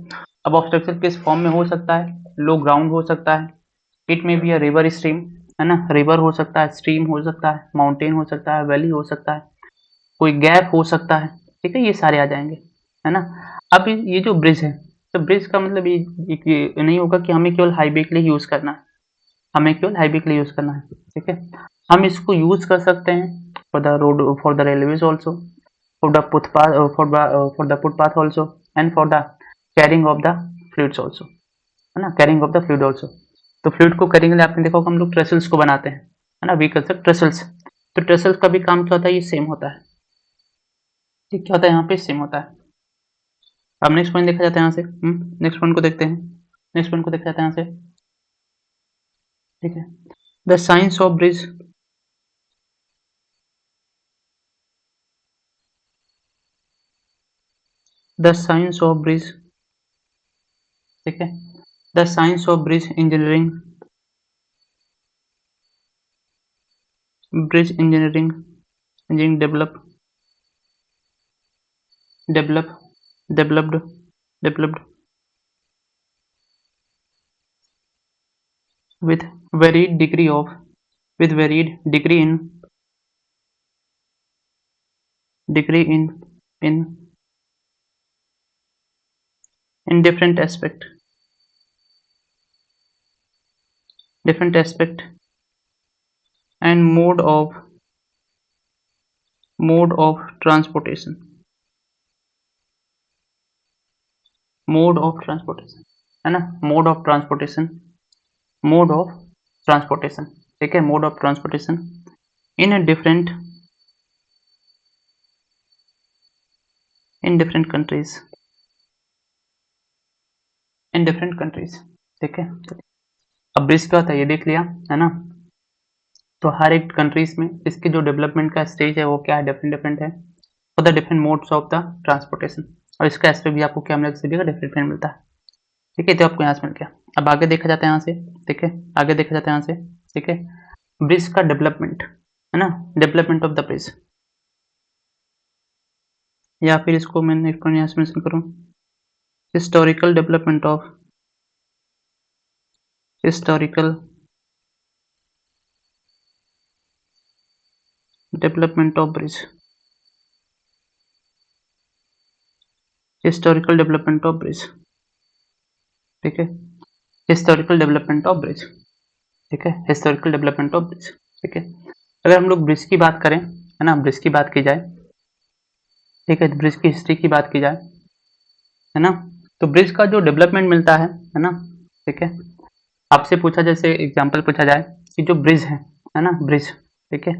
अब ऑब्स्टेकल किस फॉर्म में हो सकता है, लो ग्राउंड हो सकता है, इट में बी अ रिवर स्ट्रीम है ना, रिवर हो सकता है, स्ट्रीम हो सकता है, माउंटेन हो सकता है, वैली हो सकता है, कोई गैप हो सकता है ठीक है, ये सारे आ जाएंगे है ना। अब ये जो ब्रिज है तो ब्रिज का मतलब ये नहीं होगा कि हमें केवल हाईवे के लिए यूज करना है, हमें केवल हाईवे के लिए यूज करना है ठीक है। हम इसको यूज कर सकते हैं for the road for the railways also for the footpath for the footpath also and for the carrying of the fluids also है ना, carrying of the fluid also. तो फ्लूइड को कैरिंग के लिए आपने देखा होगा हम लोग ट्रेसल्स को बनाते हैं है ना, व्हीकल्स ट्रेसल्स, तो ट्रेसल्स का भी काम क्या होता है ये सेम होता है ठीक, क्या होता है यहाँ पे सेम होता है। अब नेक्स्ट पॉइंट देखा जाता है यहाँ से, नेक्स्ट पॉइंट को देखते हैं, नेक्स्ट पॉइंट को देखा जाता है यहाँ से ठीक है। The science of bridge, the science of bridge ठीक है, the science of bridge engineering, bridge engineering engineering developed with varied degree of with varied degree in in different aspect and mode of transportation है ना, mode of transportation ठीक है, mode of transportation in different countries ठीक है। अब bridge क्या होता है ये देख लिया है ना, तो हर एक कंट्रीज में इसके जो डेवलपमेंट का स्टेज है वो क्या है, डिफरेंट है for the different modes of the transportation, और इसका एस्पेक्ट भी आपको क्या मिलेगा, सभी का डिफरेंट मिलता है ठीक है। तो आपको यहाँ से मिल गया। अब आगे देखा जाता है यहाँ से ठीक है, आगे देखा जाता है यहाँ से ठीक है, ब्रिज का डेवलपमेंट है ना, डेवलपमेंट ऑफ द ब्रिज, या फिर इसको मैंने यहाँ से मेंशन करूँ historical development of bridge, historical development of bridge ठीक है, हिस्टोरिकल डेवलपमेंट ऑफ ब्रिज ठीक है, हिस्टोरिकल डेवलपमेंट ऑफ ब्रिज ठीक है। अगर हम लोग ब्रिज की बात करें है ना, ब्रिज की बात की जाए ठीक है, ब्रिज की हिस्ट्री की बात की जाए है ना, तो ब्रिज का जो डेवलपमेंट मिलता है ना ठीक है, आपसे पूछा जैसे एग्जांपल पूछा जाए कि जो ब्रिज है ना, ब्रिज ठीक है,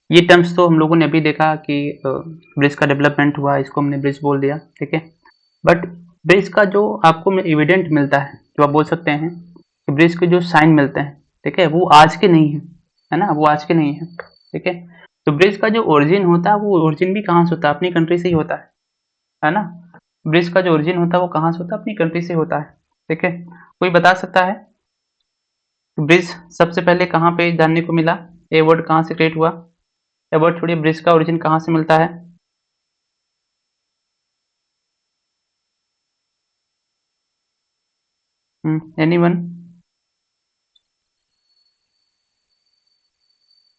ये टर्म्स तो हम लोगों ने अभी देखा कि ब्रिज का डेवलपमेंट हुआ, इसको हमने ब्रिज बोल दिया ठीक है। बट ब्रिज का जो आपको एविडेंट मिलता है, जो आप बोल सकते हैं कि ब्रिज के जो साइन मिलते हैं ठीक है, वो आज के नहीं है ना, वो आज के नहीं है ठीक है। तो ब्रिज का जो ओरिजिन होता है वो ओरिजिन भी कहाँ से होता है, अपनी कंट्री से ही होता है ना। ब्रिज का जो ओरिजिन होता है वो कहाँ से होता है, अपनी कंट्री से होता है ठीक है। कोई बता सकता है ब्रिज सबसे पहले कहाँ पे जानने को मिला, ये वर्ड कहाँ से क्रिएट हुआ? ये वर्ड छोड़िए, ब्रिज का ओरिजिन कहाँ से मिलता है? एनीवन?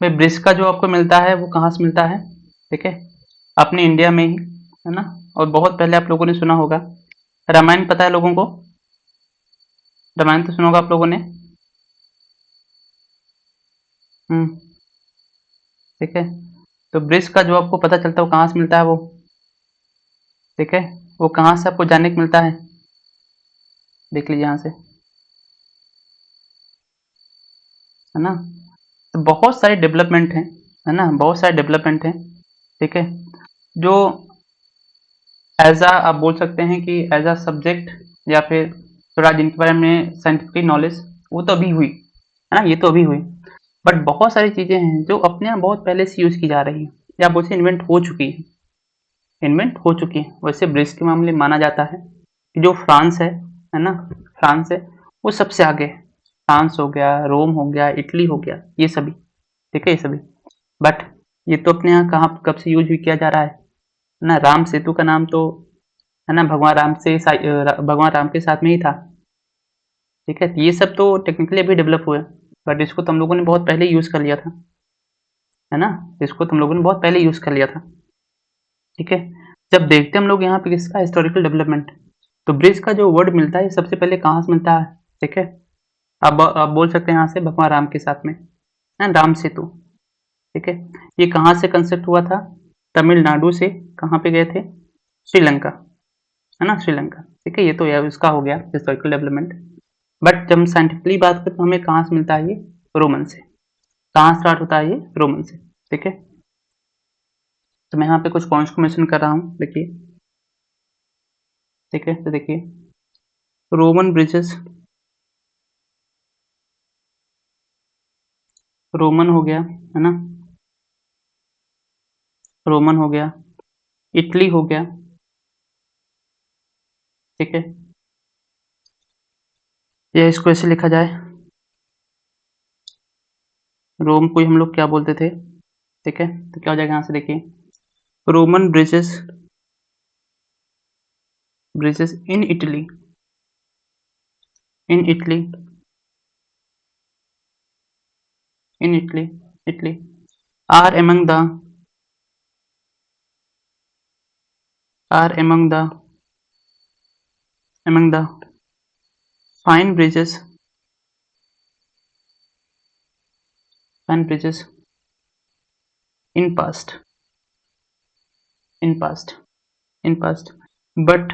भाई ब्रिज का जो आपको मिलता है वो कहाँ से मिलता है? ठीक है, अपने इंडिया में ही, है ना। और बहुत पहले आप लोगों ने सुना होगा, रामायण पता है लोगों को? रामायण तो सुना होगा आप लोगों ने। हम्म, ठीक है। तो ब्रिज का जो आपको पता चलता है वो कहाँ से मिलता है वो? ठीक है, वो कहाँ से आपको जानने को मिलता है? देख लीजिए यहाँ से, है ना। तो बहुत सारे डेवलपमेंट हैं, है ना, बहुत सारे डेवलपमेंट हैं। ठीक है, जो एज आ आप बोल सकते हैं कि एज अ सब्जेक्ट, या फिर थोड़ा जिनके बारे में साइंटिफिक नॉलेज, वो तो अभी हुई, है ना, ये तो अभी हुई। बट बहुत सारी चीजें हैं जो अपने यहाँ बहुत पहले से यूज की जा रही है, या बोल से इन्वेंट हो चुकी है, इन्वेंट हो चुकी है। वैसे ब्रिज के मामले में माना जाता है कि जो फ्रांस है ना, फ्रांस है, वो सबसे आगे है। फ्रांस हो गया, रोम हो गया, इटली हो गया, ये सभी, ठीक है, ये सभी। बट ये तो अपने यहाँ कहाँ कब से यूज भी किया जा रहा है ना। राम सेतु का नाम तो, है ना, भगवान राम के साथ में ही था। ठीक है, तो ये सब तो टेक्निकली अभी डेवलप हुए, बट इसको तो हम लोगों ने बहुत पहले यूज कर लिया था, है ना। इसको तो हम लोगों ने बहुत पहले यूज कर लिया था। ठीक है, जब देखते हैं हम लोग यहाँ पे किसका हिस्टोरिकल डेवलपमेंट, तो ब्रिज का जो वर्ड मिलता है सबसे पहले कहाँ से मिलता है? ठीक है, अब आप बोल सकते हैं यहाँ से भगवान राम के साथ में, है, राम सेतु। ठीक है, ये कहाँ से कंसेप्ट हुआ था? तमिलनाडु से कहाँ पे गए थे? श्रीलंका, है ना, श्रीलंका। ठीक है, ये तो यार इसका हो गया हिस्टोरिकल डेवलपमेंट। बट जब हम साइंटिफिकली बात करें तो हमें कहाँ से मिलता है ये? रोमन से। कहाँ स्टार्ट होता है ये? रोमन से। ठीक है, तो मैं यहाँ पे कुछ पॉइंट्स को मेंशन कर रहा हूँ, देखिए। ठीक है, तो देखिए, रोमन ब्रिजेस, रोमन हो गया, है ना, रोमन हो गया, इटली हो गया। ठीक है, या इसको ऐसे लिखा जाए, रोम को ही हम लोग क्या बोलते थे? ठीक है, तो क्या हो जाएगा यहाँ से, देखिए, Roman bridges, bridges in Italy, in Italy, in Italy, Italy are among the, are among the fine bridges, fine bridges in past, in past, in past, but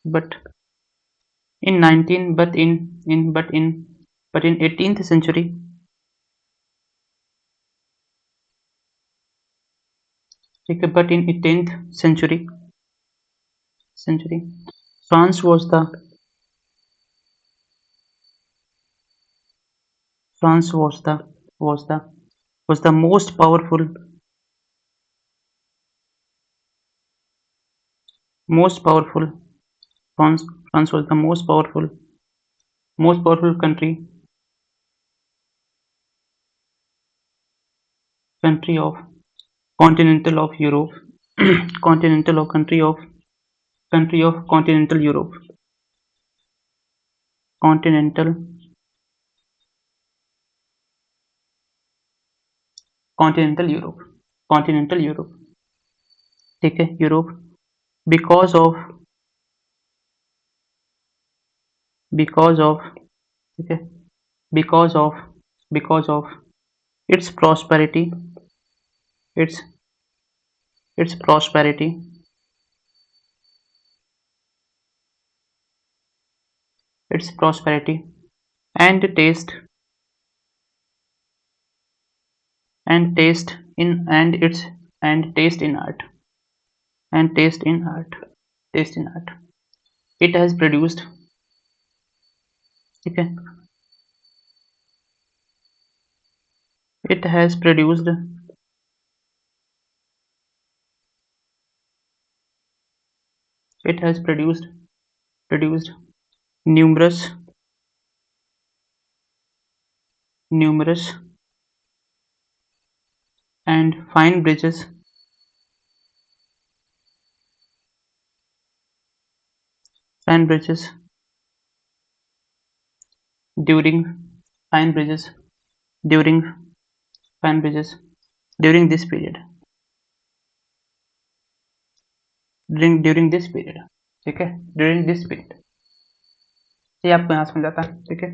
but in 19, but in 18th century, ठीक है, but in 18th century, France France was the was the most powerful, France, France was the most powerful country of continental of Europe, continental of country of continental Europe, continental continental Europe, continental Europe, ठीक है, Europe, because of because of ठीक है, because of because of its prosperity, its its prosperity, its prosperity, and taste in and its and taste in art, and taste in art, it has produced, ठीक है, it has produced, it has produced numerous numerous and fine bridges during fine bridges during fine bridges during this period during this period, ठीक है, during this period, ये आपको यहाँ समझ आता है, ठीक है,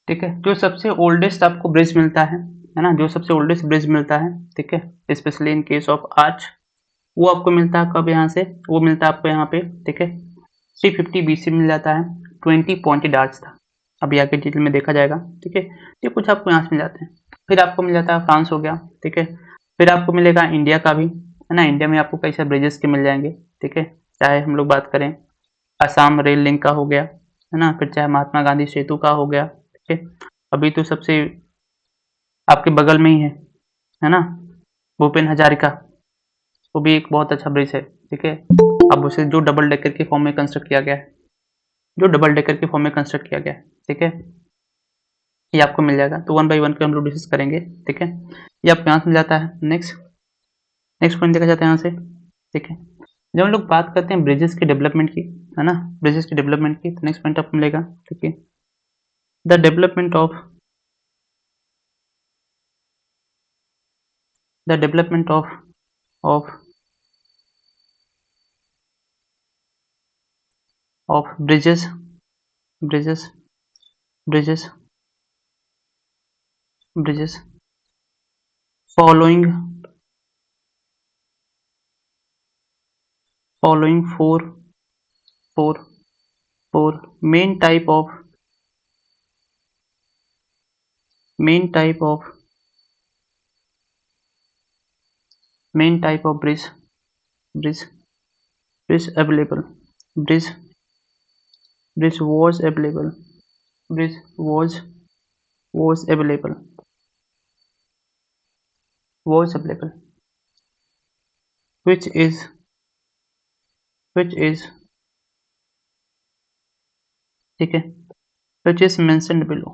ठीक है। जो सबसे ओल्डेस्ट आपको ब्रिज मिलता है ना, जो सबसे ओल्डेस्ट ब्रिज मिलता है, ठीक है, specially in case of arch, वो आपको मिलता है कब, यहाँ से वो मिलता है आपको यहाँ पे, ठीक है, 350 BC मिल जाता है, 20 पॉइंटेड आर्च था, अभी आगे डिटेल में देखा जाएगा, ठीक है, ये कुछ आपको यहाँ से मिल जाते हैं। फिर आपको मिल जाता है फ्रांस हो गया, ठीक है, फिर आपको मिलेगा इंडिया का भी, है ना, इंडिया में आपको कई सारे ब्रिजेस के मिल जाएंगे, ठीक है, चाहे हम लोग बात करें असम रेल लिंक का हो गया, है ना, फिर चाहे महात्मा गांधी सेतु का हो गया, ठीक है, अभी तो सबसे आपके बगल में ही है ना, भूपेन हजारिका, वो भी एक बहुत अच्छा ब्रिज है, ठीक है, अब उसे जो डबल डेकर के फॉर्म में कंस्ट्रक्ट किया गया है, जो डबल डेकर के फॉर्म में कंस्ट्रक्ट किया गया है, ठीक है, ये आपको मिल जाएगा। तो वन बाई वन के हम लोग डिस्कस करेंगे, ठीक है, ये आपको यहाँ से मिल जाता है। नेक्स्ट नेक्स्ट पॉइंट देखा जाता है यहाँ से, ठीक है, जब हम लोग बात करते हैं ब्रिजेस के डेवलपमेंट की, है ना, ब्रिजेस की डेवलपमेंट की, तो नेक्स्ट पॉइंट आपको मिलेगा, ठीक है, the development of bridges bridges bridges bridges following four four main type of main type of main type of bridge bridge available bridge bridge was available bridge was available was available which is ठीक है, which is mentioned below।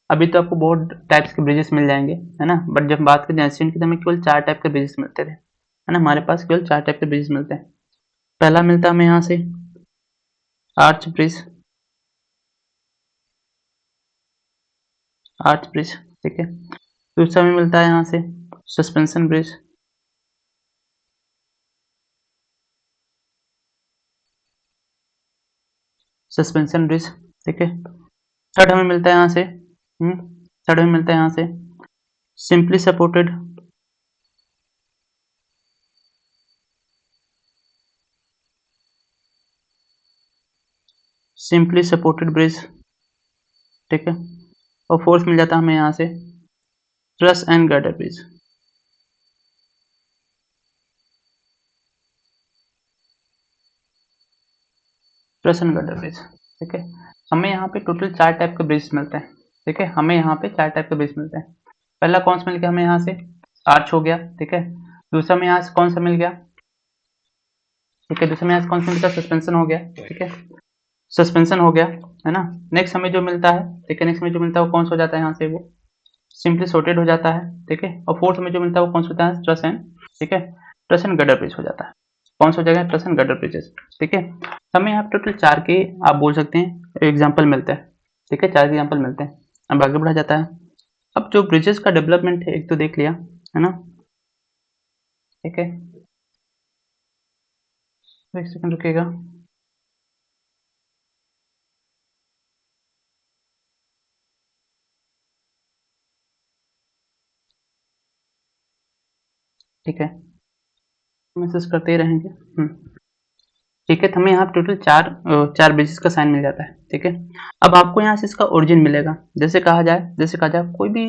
अभी तो आपको बहुत types के bridges मिल जाएंगे, है ना, बट जब बात करें एंशिएंट की तो हमें केवल 4 टाइप के ब्रिजेस मिलते थे, है ना, हमारे पास केवल 4 टाइप के ब्रिजेस मिलते हैं। पहला मिलता है हमें यहाँ से आर्च ब्रिज, ठीक है, दूसरा में मिलता है यहाँ से सस्पेंशन ब्रिज, ठीक है, थर्ड हमें मिलता है यहाँ से थर्ड हमें मिलता है यहाँ से सिंपली सपोर्टेड ब्रिज, ठीक है, और फोर्थ मिल जाता है हमें यहाँ से ट्रस एंड गर्डर ब्रिज, ठीक है। हमें यहाँ पे टोटल 4 टाइप के ब्रिज मिलते हैं, ठीक है, हमें यहाँ पे 4 टाइप के ब्रिज मिलते हैं। पहला कौन सा मिल गया हमें यहाँ से, आर्च हो गया, ठीक है, दूसरा में यहाँ से कौन सा मिल गया, ठीक है, दूसरा में यहाँ से कौन सा मिल गया, सस्पेंशन हो गया, ठीक है, सस्पेंशन हो गया, है ना। नेक्स्ट हमें जो मिलता है, ठीक है, नेक्स्ट में जो मिलता है वो कौन सा हो जाता है यहाँ से, वो सिंपली सॉर्टेड हो जाता है, ठीक है, और फोर्थ में जो मिलता है वो कौन सा होता है, ट्रस एंड, ठीक है, ट्रस एंड गर्डर ब्रिज हो जाता है, कौन सा हो जाएगा, ट्रस एंड गर्डर ब्रिजेस, ठीक है। हमें यहाँ टोटल 4 के आप बोल सकते हैं एग्जाम्पल मिलते हैं, ठीक है, 4 एग्जाम्पल मिलते हैं। अब आगे बढ़ा जाता है। अब जो ब्रिजेस का डेवलपमेंट है एक तो देख लिया, है ना, ठीक है, एक सेकंड रुकेगा, ठीक है, मैसेज करते ही रहेंगे। ठीक है, तो हमें यहाँ टोटल 4 ब्रिजेस का साइन मिल जाता है, ठीक है। अब आपको यहाँ से इसका ओरिजिन मिलेगा, जैसे कहा जाए कोई भी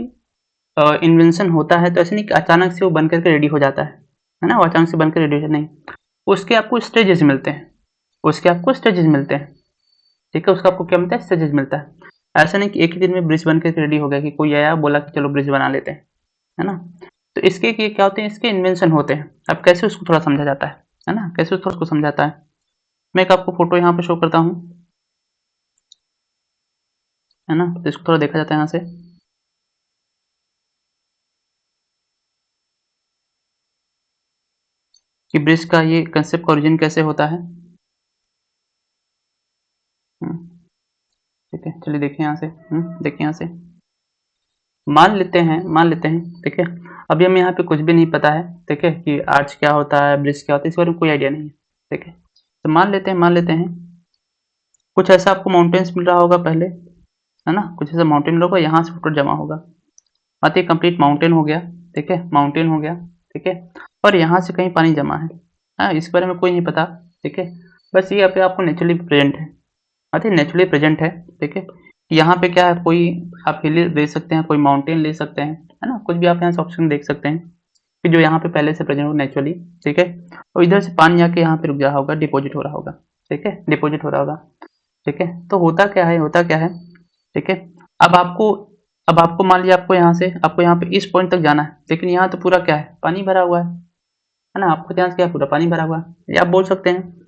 इन्वेंशन होता है तो ऐसे नहीं कि अचानक से वो बन करके रेडी हो जाता है ना, वो अचानक से बनकर रेडी नहीं, उसके आपको स्टेजेस मिलते हैं, ठीक है, उसका आपको क्या मिलता है, स्टेजेस मिलता है। ऐसा नहीं कि एक ही दिन में ब्रिज बन करके रेडी हो गया कि कोई आया बोला कि चलो ब्रिज बना लेते हैं, है ना। तो इसके ये क्या होते हैं, इसके इन्वेंशन होते हैं। अब कैसे उसको थोड़ा समझा जाता है ना, कैसे उसको समझाता है, मैं एक आपको फोटो यहाँ पे शो करता हूँ, है ना, तो इसको थोड़ा देखा जाता है यहाँ से, कि ब्रिज का ये कंसेप्ट का ओरिजिन कैसे होता है। ठीक है, चलिए देखिए यहाँ से। देखिए यहाँ से मान लेते हैं ठीक है। अभी हमें यहाँ पे कुछ भी नहीं पता है, ठीक है, कि आर्च क्या होता है, ब्रिज क्या होता है, इस बारे में कोई आइडिया नहीं है, ठीक है। तो मान लेते हैं कुछ ऐसा आपको माउंटेन्स मिल रहा होगा पहले, है ना, कुछ ऐसा माउंटेन मिल होगा, यहाँ से वाटर जमा होगा, बात ये कंप्लीट माउंटेन हो गया, ठीक है, माउंटेन हो गया, ठीक है। और यहाँ से कहीं पानी जमा है, हाँ, इस बारे में कोई नहीं पता, ठीक है। बस ये आपको नेचुरली प्रेजेंट है, बात है नेचुरली प्रेजेंट है, ठीक है। यहाँ पे क्या है, कोई आप हिल ले सकते हैं, कोई माउंटेन ले सकते हैं, है ना, कुछ भी आप यहाँ से ऑप्शन देख सकते हैं कि जो यहाँ पे पहले से प्रेजेंट हो नेचुरली, ठीक है। और इधर से पानी आके यहाँ पे रुक गया होगा, डिपॉजिट हो रहा होगा, ठीक है, डिपॉजिट हो रहा होगा, ठीक है। तो होता क्या है, ठीक है। अब आपको अब आपको मान लिया आपको यहाँ पे इस पॉइंट तक जाना है, लेकिन यहाँ तो पूरा क्या है, पानी भरा हुआ है ना, आपको ध्यान से क्या पूरा पानी भरा हुआ है, ये आप बोल सकते हैं,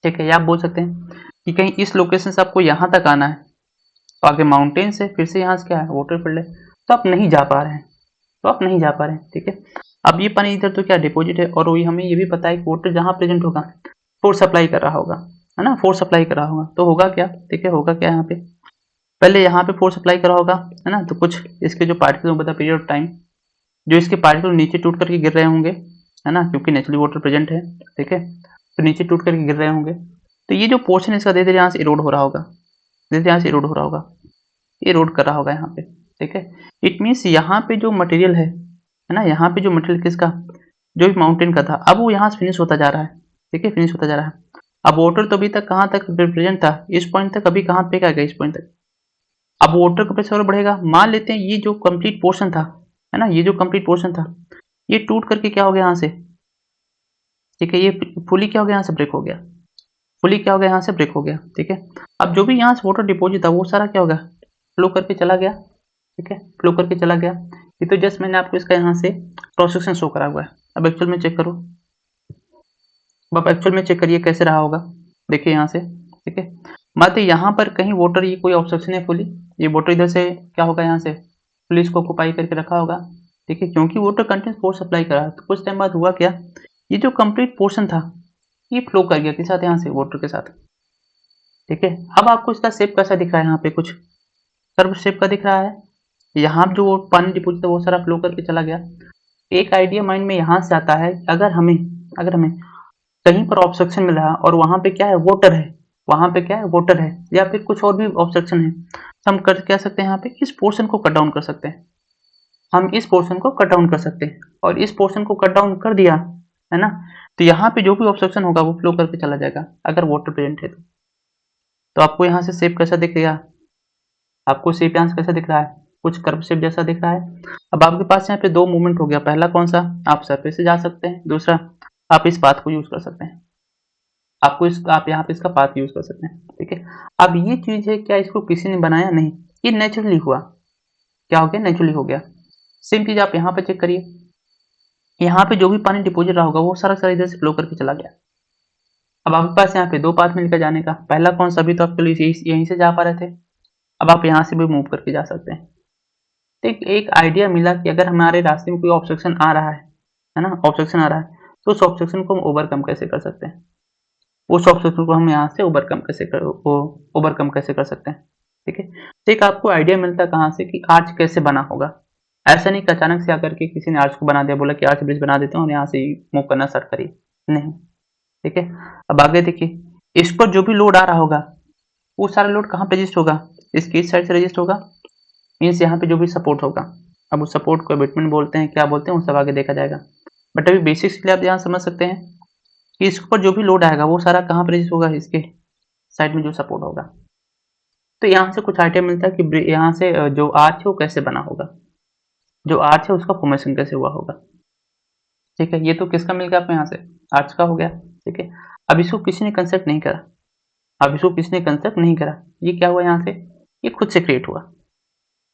ठीक है। ये आप बोल सकते हैं कि कहीं इस लोकेशन से आपको यहाँ तक आना है, तो आगे माउंटेन से फिर से यहाँ से क्या है, वाटरफॉल है, तो आप नहीं जा पा रहे हैं, ठीक है। अब ये पानी इधर तो क्या डिपॉजिट है, और वही हमें ये भी पता है कि वाटर जहाँ प्रेजेंट होगा फोर्स सप्लाई कर रहा होगा, है ना, फोर्स सप्लाई कर रहा होगा, तो होगा क्या, ठीक है, होगा क्या यहाँ पे, पहले यहाँ पे फोर्स अप्लाई करा होगा, है ना, तो कुछ इसके जो particle over the period of time, जो इसके पार्टिकल नीचे टूट करके गिर रहे होंगे, है ना, क्योंकि नेचुरली वाटर प्रेजेंट है, ठीक है, तो नीचे टूट करके गिर रहे होंगे, तो ये जो पोर्शन इसका धीरे धीरे यहाँ से इरोड हो रहा होगा, धीरे धीरे यहाँ से इरोड हो रहा होगा, इरोड कर रहा होगा यहाँ पे, ठीक है। इट मीन्स यहाँ पे जो मटेरियल है ना, यहाँ पे जो मटेरियल किसका, जो भी माउंटेन का था, अब वो यहाँ से फिनिश होता जा रहा है, ठीक है, फिनिश होता जा रहा है। अब वाटर तो अभी तक कहाँ तक प्रेजेंट था, इस पॉइंट तक, अभी कहाँ पे गया, इस पॉइंट तक। अब वाटर का प्रेशर और बढ़ेगा, मान लेते हैं ये जो कंप्लीट पोर्शन था, है ना, ये जो कंप्लीट पोर्शन था, ये टूट करके क्या हो गया यहाँ से, ठीक है, ये फुली क्या हो गया, यहाँ से ब्रेक हो गया, फुली क्या हो गया, यहाँ से ब्रेक हो गया, ठीक है। अब जो भी यहाँ से वाटर डिपॉजिट था वो सारा क्या हो गया, फ्लो करके चला गया, ठीक है, फ्लो करके चला गया। ये तो जस्ट मैंने आपको इसका यहाँ से क्रॉस सेक्शन शो करा हुआ है, अब एक्चुअल में चेक करो, अब एक्चुअल में चेक करिए कैसे रहा होगा, देखिए यहाँ से, ठीक है। बात है यहाँ पर कहीं वाटर, ये कोई ऑब्स्ट्रक्शन है फुली, ये वाटर इधर से क्या होगा, यहाँ से पुलिस को ऑक्युपाई करके रखा होगा, ठीक है, क्योंकि वाटर कंटेंट फोर्स सप्लाई करा, तो कुछ टाइम बाद हुआ क्या, ये जो कंप्लीट पोर्शन था ये फ्लो कर गया, किस साथ, यहाँ से वाटर के साथ, ठीक है। अब आपको इसका शेप कैसा दिख रहा है, यहाँ पे कुछ कर्व शेप का दिख रहा है, यहाँ जो पानी डिपोजिट था वो सारा फ्लो करके चला गया। एक आइडिया माइंड में यहाँ से आता है, अगर हमें कहीं पर ऑब्स्ट्रक्शन मिल रहा है और वहां पे क्या है, वाटर है, या फिर कुछ और भी ऑब्स्ट्रक्शन है, तो हम कर कह सकते हैं यहाँ पे इस पोर्शन को कट डाउन कर सकते हैं, और इस पोर्शन को कट डाउन कर दिया, है ना, तो यहाँ पे जो भी ऑब्स्ट्रक्शन होगा वो फ्लो करके चला जाएगा, अगर वाटर प्रेजेंट है तो आपको यहाँ से शेप कैसा दिखेगा, आपको शेप यहाँ से कैसा दिख रहा है, कुछ कर्व शेप जैसा दिख रहा है। अब आपके पास यहाँ पे दो मूवमेंट हो गया, पहला कौन सा, आप सरफेस से जा सकते हैं, दूसरा आप इस पाथ को यूज कर सकते हैं, आप यहाँ पे इसका पाथ यूज कर सकते हैं, ठीक है। अब ये चीज है क्या, इसको किसी ने बनाया नहीं, ये नेचुरली हुआ, क्या हो गया, नेचुरली हो गया। सेम चीज आप यहाँ पे चेक करिए, यहाँ पे जो भी पानी डिपोजिट रहा होगा वो सारा सारा इधर से फ्लो करके चला गया। अब आपके पास यहाँ पे दो पाथ मिलकर जाने का, पहला कौन सा, अभी तो आप यहीं से जा पा रहे थे, अब आप यहाँ से भी मूव करके जा सकते हैं। तो एक आइडिया मिला कि अगर हमारे रास्ते में कोई ऑब्स्ट्रक्शन आ रहा है ना, ऑब्स्ट्रक्शन आ रहा है, तो उस ऑब्स्ट्रक्शन को हम ओवरकम कैसे कर सकते हैं, उस ऑब्स्ट्रक्शन को हम यहाँ से ओवरकम कैसे कर सकते हैं, ठीक है। तो एक आपको आइडिया मिलता है कहाँ से, कि आर्च कैसे बना होगा, ऐसा नहीं कि अचानक से आकर के किसी ने आर्च को बना दिया, बोला कि आर्च ब्रिज बना देते हैं और यहाँ से मूव करना स्टार्ट करिए, नहीं, ठीक है। अब आगे देखिए, इस पर जो भी लोड आ रहा होगा वो सारा लोड कहाँ पे रजिस्ट होगा, इसकी इस साइड से रजिस्ट होगा, मीन्स यहाँ पे जो भी सपोर्ट होगा, अब उस सपोर्ट को एबिटमेंट बोलते हैं, क्या बोलते हैं, वो सब आगे देखा जाएगा। बट अभी बेसिक्स के लिए आप यहाँ समझ सकते हैं कि इसके ऊपर जो भी लोड आएगा वो सारा कहाँ पर रजिस्ट होगा, इसके साइड में जो सपोर्ट होगा। तो यहाँ से कुछ आइडिया मिलता है कि यहाँ से जो आर्च है वो कैसे बना होगा, जो आर्च है उसका फॉर्मेशन कैसे हुआ होगा, ठीक है। ये तो किसका मिल गया आपको, यहाँ से आर्च का हो गया, ठीक है। अब इसको किसी ने कंसेप्ट नहीं करा, ये क्या हुआ, यहाँ से ये खुद से क्रिएट हुआ,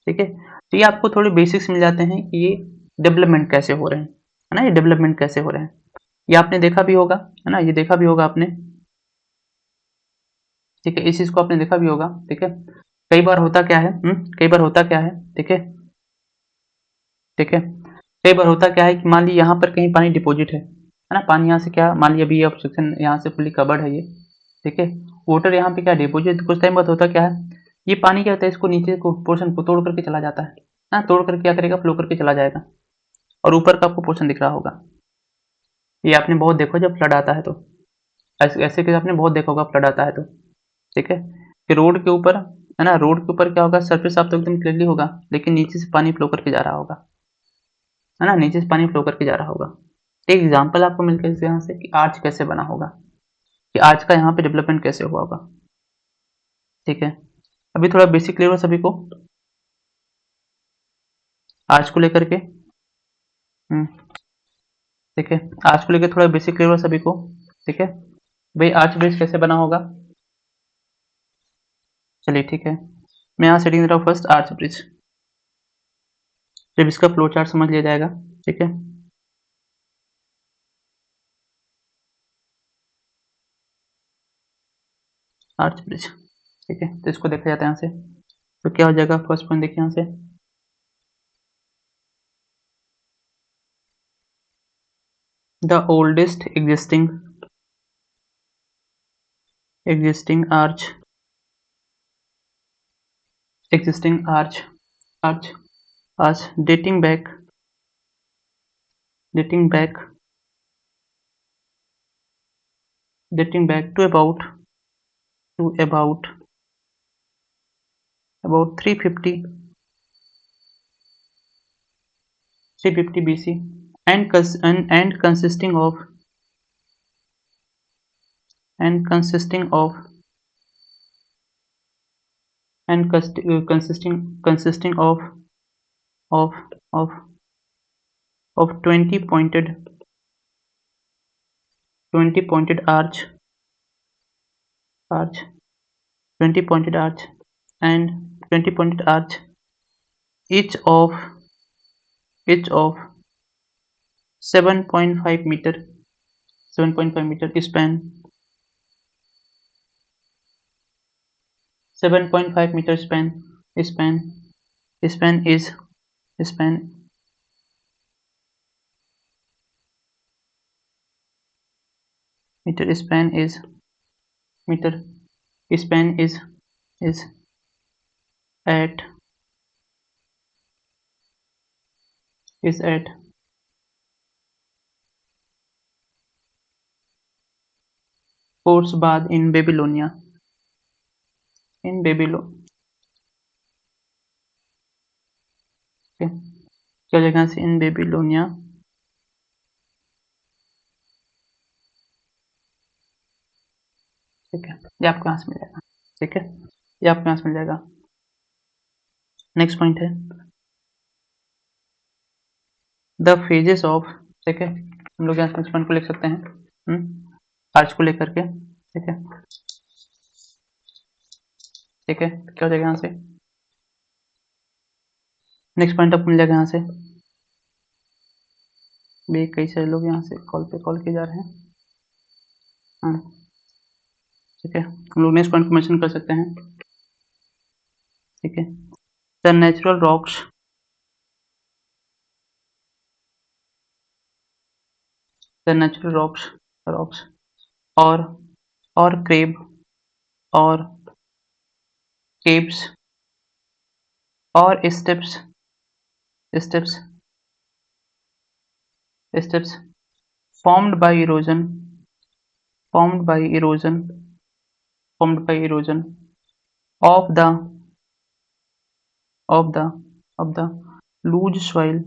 ठीक है। तो ये आपको थोड़े बेसिक्स मिल जाते हैं कि ये डेवलपमेंट कैसे हो रहे हैं, है ना, ये डेवलपमेंट कैसे हो रहे हैं, ये आपने देखा भी होगा, है ना, ये देखा भी होगा आपने, ठीक है, इस चीज को आपने देखा भी होगा, ठीक है। कई बार होता क्या है, ठीक है, ठीक है, कई बार होता क्या है कि मान ली यहाँ पर कहीं पानी डिपॉजिट है, है ना। पानी यहाँ से क्या, मान लिया अभी ऑब्स्ट्रक्शन यहाँ से फुली कवर्ड है ये, ठीक है। वाटर यहाँ पे क्या डिपोजिट कुछ टाइम बाद होता क्या है, ये पानी क्या होता है, इसको नीचे को पोर्शन को तोड़ करके चला जाता है ना, तोड़ करके क्या करेगा, फ्लो करके चला जाएगा। और ऊपर का आपको पोर्शन दिख रहा होगा, ये आपने बहुत देखो जब फ्लड आता है तो, ऐसे ऐसे केस आपने बहुत देखा होगा फ्लड आता है तो, ठीक है। फिर रोड के ऊपर, है ना, रोड के ऊपर क्या होगा, सरफेस आप तो एकदम क्लियरली होगा, लेकिन नीचे से पानी फ्लो करके जा रहा होगा, है ना, नीचे से पानी फ्लो करके जा रहा होगा। एक एग्जाम्पल आपको मिल गया यहाँ से कि आर्च कैसे बना होगा, कि आर्च का यहाँ पे डेवलपमेंट कैसे हुआ होगा, ठीक है। अभी थोड़ा बेसिक क्लियर हो सभी को आर्च को लेकर के, ठीक है। आर्च को लेकर थोड़ा बेसिक क्लियर हो सभी को, ठीक है। भाई आर्च ब्रिज कैसे बना होगा, चलिए ठीक है। मैं यहाँ सेटिंग दे रहा हूँ फर्स्ट आर्च ब्रिज, जब इसका फ्लो चार्ट समझ लिया जाएगा, ठीक है। आर्च ब्रिज, ठीक है, तो इसको देखा जाता है यहाँ से, तो क्या हो जाएगा, फर्स्ट पॉइंट देखिए यहाँ से, the oldest existing arch arch arch dating back to about 350 BC, and consisting of consisting of of of 20 pointed arch 20 pointed arch and 20 pointed arch, each of each of 7.5 meter 7.5 meter span 7.5 meter span span is span meter span is meter span is at is at Khorsabad in Babylonia, in Babylon, okay। क्या जगह से, इन Babylonia, ठीक है, ये आपको यहाँ से मिल जाएगा, ठीक है, ये आपको यहाँ से मिल जाएगा। नेक्स्ट पॉइंट है द फेजेस ऑफ, ठीक है, हम लोग यहाँ नेक्स्ट पॉइंट को लिख सकते हैं आर्च को लेकर के, ठीक है, ठीक है। क्या हो जाएगा यहाँ से, नेक्स्ट पॉइंट आपको मिल जाएगा यहाँ से, भी कई सारे लोग यहाँ से कॉल पे कॉल किए जा रहे हैं, हाँ, ठीक है, हम लोग नेक्स्ट पॉइंट को मेंशन कर सकते हैं, ठीक है। The natural rocks, the natural rocks और क्रेब और caves और steps formed by erosion formed by erosion of the of the of the loose soil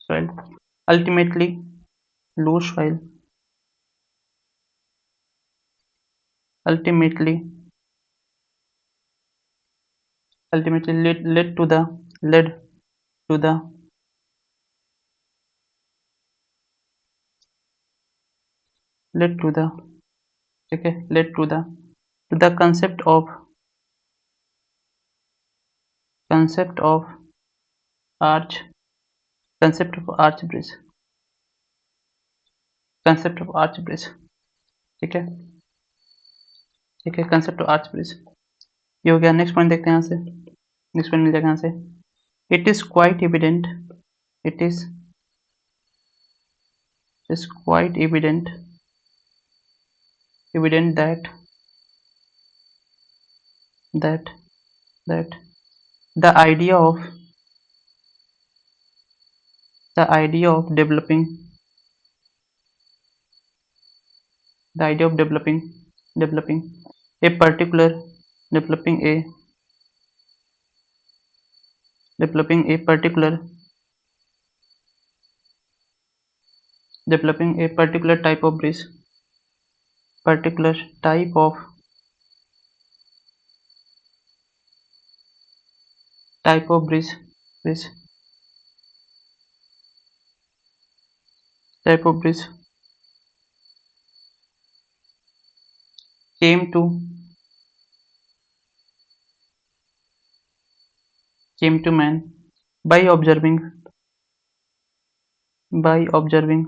soil ultimately loose soil ultimately led to the led to the led to the ठीक है, led to the concept of arch arch bridge ठीक है, ठीक है, concept of arch bridge, ये हो गया। Next point देखते हैं यहाँ से, नेक्स्ट पॉइंट मिल जाएगा यहाँ से, it is quite evident it is quite evident that that the idea of developing developing a particular developing a developing a particular type of bridge particular type of bridge type of bridge came to man by observing by observing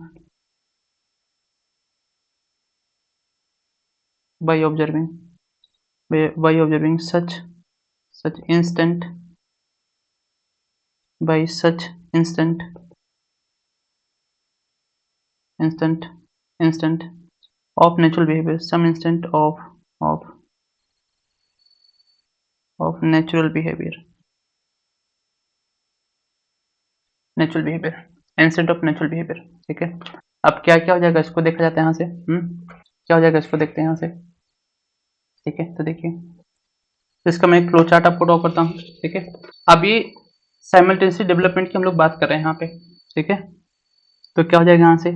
by observing by observing such instant by such instant instant instant of natural behavior some instant of natural behavior instant of natural behavior। ठीक है, अब क्या क्या हो जाएगा इसको देखा जाता है यहाँ से। क्या हो जाएगा इसको देखते हैं यहाँ से। ठीक है, तो देखिए तो इसका मैं एक फ्लो चार्ट आपको ड्रॉ करता हूँ। ठीक है, अब ये साइमल्टेनियसली डेवलपमेंट की हम लोग बात कर रहे हैं यहाँ पे। ठीक है, तो क्या हो जाएगा यहाँ से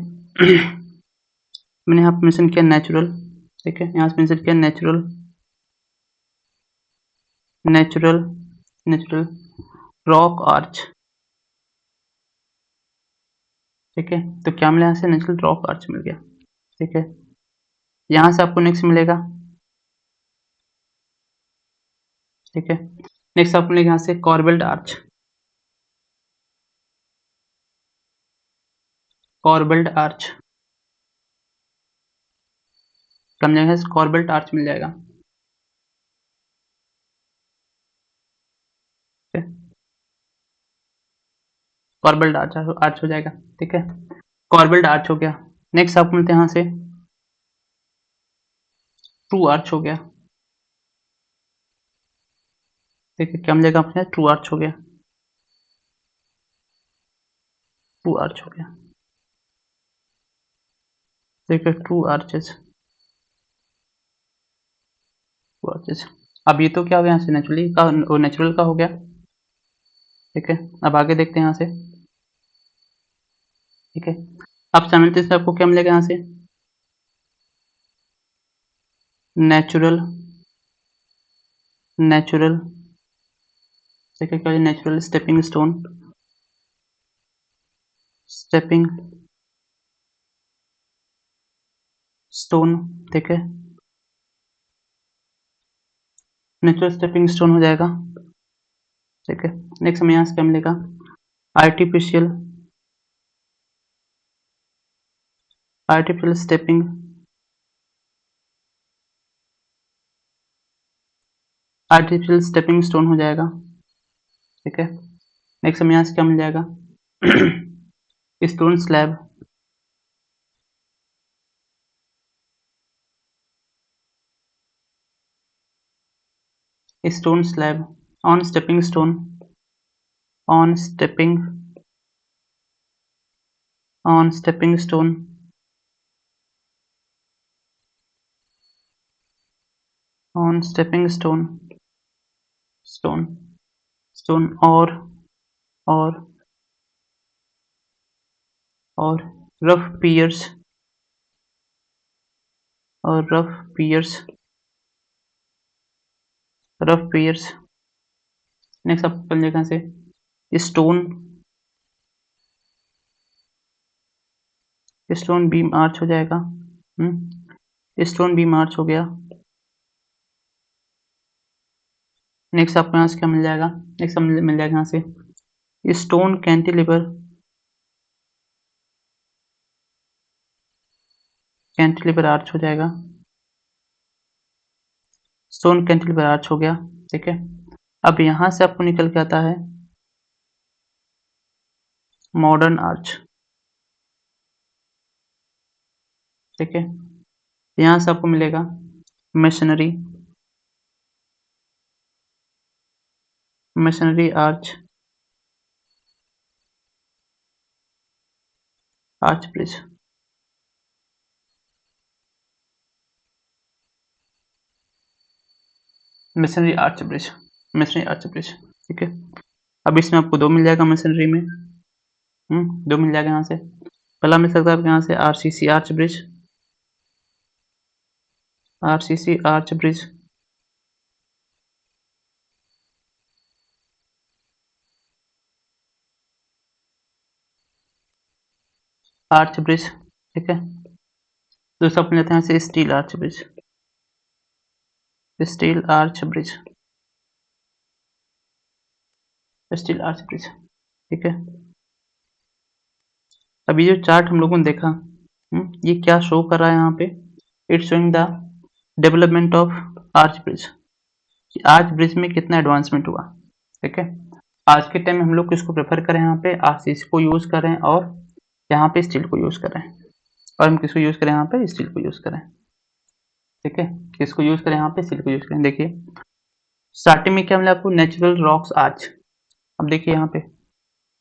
मैंने यहाँ पे मेंशन किया नेचुरल। ठीक है, यहाँ से मेंशन किया नेचुरल रॉक आर्च। ठीक है, तो क्या मिला यहाँ से नेचुरल रॉक आर्च मिल गया। ठीक है, यहाँ से आपको नेक्स्ट मिलेगा। ठीक है, नेक्स्ट आपको मिलेगा यहाँ से कॉर्बेल्ड आर्च। कम जगह से कॉर्बेल्ट आर्च मिल जाएगा। कॉर्बेल्ट आर्च हो जाएगा। ठीक है, कॉर्बेल्ट आर्च हो गया। नेक्स्ट आपको मिलते हैं यहाँ से ट्रू आर्च हो गया। ठीक है, क्या मिलेगा अपने ट्रू आर्च हो गया। ठीक है, ट्रू आर्चेस। अब ये तो क्या हो गया यहाँ से नेचुरल का हो गया। ठीक है, अब आगे देखते हैं यहाँ से। ठीक है, अब साइमल्टेनियसली आपको क्या मिलेगा यहाँ से नेचुरल ठीक है, क्या नेचुरल स्टेपिंग स्टोन। ठीक है, नेचुरल स्टेपिंग स्टोन हो जाएगा। ठीक है, नेक्स्ट हमें यहाँ से क्या मिलेगा आर्टिफिशियल स्टेपिंग स्टोन हो जाएगा। ठीक है, नेक्स्ट हमें यहाँ से क्या मिल जाएगा stone slab. On stepping stone और रफ पियर्स नेक्स्ट आपको मिल जाएगा से स्टोन बीम आर्च हो जाएगा। स्टोन बीम आर्च हो गया। नेक्स्ट आपको यहाँ से क्या मिल जाएगा मिल जाएगा यहाँ से स्टोन कैंटिलीवर आर्च हो जाएगा। स्टोन कैंटिलीवर आर्च हो गया। ठीक है, अब यहाँ से आपको निकल के आता है मॉडर्न आर्च, ठीक है। यहाँ से आपको मिलेगा machinery, machinery arch, arch bridge, machinery arch bridge, machinery arch bridge, ठीक है। अब इसमें आपको दो मिल जाएगा मशीनरी में, दो मिल जाएगा यहाँ से। पहला मिल सकता है आपको यहाँ से RCC arch bridge, RCC arch bridge, arch bridge, ठीक है। दूसरा अपन लेते हैं यहाँ से steel arch bridge, steel arch bridge, steel arch bridge, ठीक है। अभी जो चार्ट हम लोगों ने देखा, ये क्या शो कर रहा है यहाँ पे, it's showing the development of arch bridge, arch bridge में कितना एडवांसमेंट हुआ, ठीक है। आज के टाइम में हम लोग किसको प्रेफर करें, यहाँ पे आरसीसी को यूज करें और यहाँ पे स्टील को यूज करें, और हम किसको यूज करें, यहाँ पे स्टील को यूज करें, ठीक है। किसको यूज करें, यहाँ पे स्टील को यूज करें। देखिए स्टार्टिंग में क्या मिला आपको, नेचुरल रॉक्स आर्च। अब देखिए यहाँ पे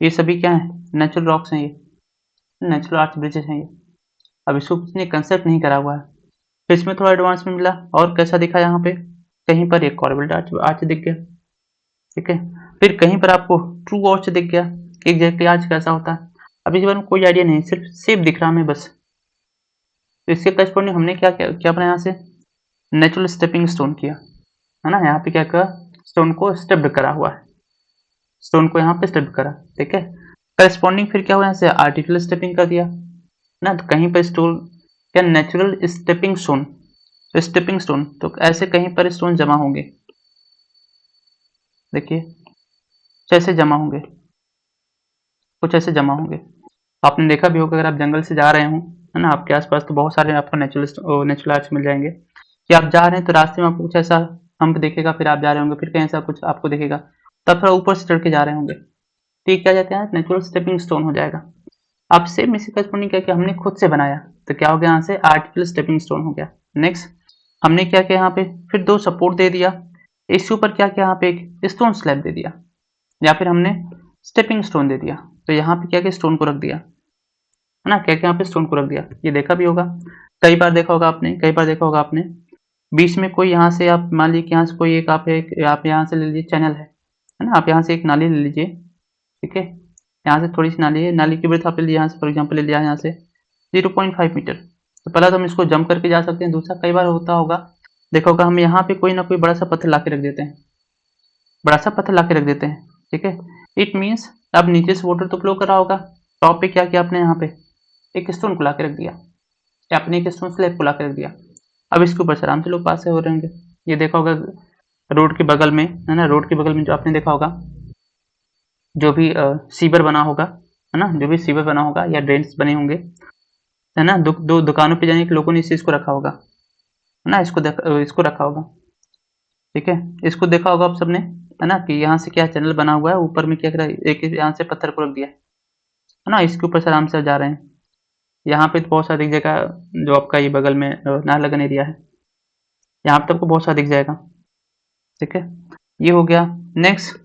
ये सभी क्या है, नेचुरल रॉक्स हैं, ये नेचुरल आर्च ब्रिजेस हैं ये। अब इसको किसी ने कंसेप्ट नहीं करा हुआ है, फिर इसमें थोड़ा एडवांस में मिला और कैसा दिखा, यहाँ पे कहीं पर एक कॉर्बेट आर्च दिख गया, ठीक है। फिर कहीं पर आपको ट्रू आर्च दिख गया, एग्जैक्टली आर्च कैसा होता है अब इसके बारे में कोई आइडिया नहीं, सिर्फ शेप दिख रहा हमें बस। तो इसके करस्पॉन्डिंग हमने क्या क्या, क्या बनाया, यहाँ से नेचुरल स्टेपिंग स्टोन किया, है ना। यहाँ पे क्या करा, स्टोन को स्टेप्ड करा हुआ है, स्टोन को यहाँ पे स्टेप्ड करा, ठीक है। करस्पॉन्डिंग फिर क्या हुआ, यहाँ से आर्टिफिशियल स्टेपिंग कर दिया ना, तो कहीं पर स्टोन क्या, natural stepping stone, stepping stone, तो ऐसे कहीं पर स्टोन जमा होंगे, देखिए कैसे जमा होंगे, कुछ ऐसे जमा होंगे। आपने देखा भी होगा, अगर आप जंगल से जा रहे हो, है ना, आपके आसपास तो बहुत सारे आपको नेचुरल आर्च मिल जाएंगे, कि आप जा रहे हैं तो रास्ते में आपको कुछ ऐसा हम्प दिखेगा, फिर आप जा रहे होंगे, फिर कहीं ऐसा कुछ आपको दिखेगा, तब थोड़ा ऊपर से चढ़ के जा रहे होंगे, ठीक क्या जाते हैं, नेचुरल स्टेपिंग स्टोन हो जाएगा। अब सेम इसी करस्पॉन्डिंग क्या किया, हमने खुद से बनाया, तो क्या हो गया, यहाँ से आर्टिफिशियल स्टेपिंग स्टोन हो गया। नेक्स्ट हमने क्या किया, यहाँ पे फिर दो सपोर्ट दे दिया, इसके ऊपर क्या किया, यहाँ पे एक स्टोन स्लैब दे दिया, या फिर हमने स्टेपिंग स्टोन दे दिया, तो यहाँ पे क्या किया, स्टोन को रख दिया, है ना, क्या क्या यहाँ पे स्टोन को रख दिया। ये देखा भी होगा, कई बार देखा होगा आपने, कई बार देखा होगा आपने, बीच में कोई यहाँ से आप मान लीजिए कि यहाँ से कोई एक आप यहाँ से ले लीजिए चैनल है ना, आप यहाँ से एक नाली ले लीजिए, ठीक है। यहाँ से थोड़ी सी नाली है, नाली की ब्रेथ आप ले लीजिए, यहाँ से फॉर एग्जाम्पल ले लिया यहाँ से 0.5 मीटर, तो पहला तो हम इसको जंप करके जा सकते हैं, दूसरा कई बार होता होगा, देखा होगा हम यहाँ पे कोई ना कोई बड़ा सा पत्थर ला के रख देते हैं, बड़ा सा पत्थर ला के रख देते हैं, ठीक है। इट मीन्स अब नीचे से वाटर तो फ्लो कर रहा होगा, टॉप पे क्या किया आपने, यहाँ पे एक स्टोन को ला के रख दिया, या आपने एक स्टोन स्लैब को ला के रख दिया। अब इसके ऊपर से आराम से लोग पास से हो रहे होंगे। ये देखा होगा रोड के बगल में, है ना, रोड के बगल में जो आपने देखा होगा, जो भी सीवर बना होगा, है ना, जो भी सीवर बना होगा या ड्रेन्स बने होंगे, है ना, दो दुकानों पे जाने के लोगों ने इस चीज को रखा होगा, है ना, इसको रखा होगा, ठीक है। इसको देखा होगा आप सबने, है ना, कि यहाँ से क्या चैनल बना हुआ है, ऊपर में क्या करा, एक यहाँ से पत्थर को रख दिया, है ना, इसके ऊपर से आराम से जा रहे हैं। यहाँ पे तो बहुत सारी जगह, जो आपका ये बगल में नाहरलगुन एरिया है, यहाँ पे आपको बहुत सारा दिख जाएगा, ठीक है। ये हो गया। नेक्स्ट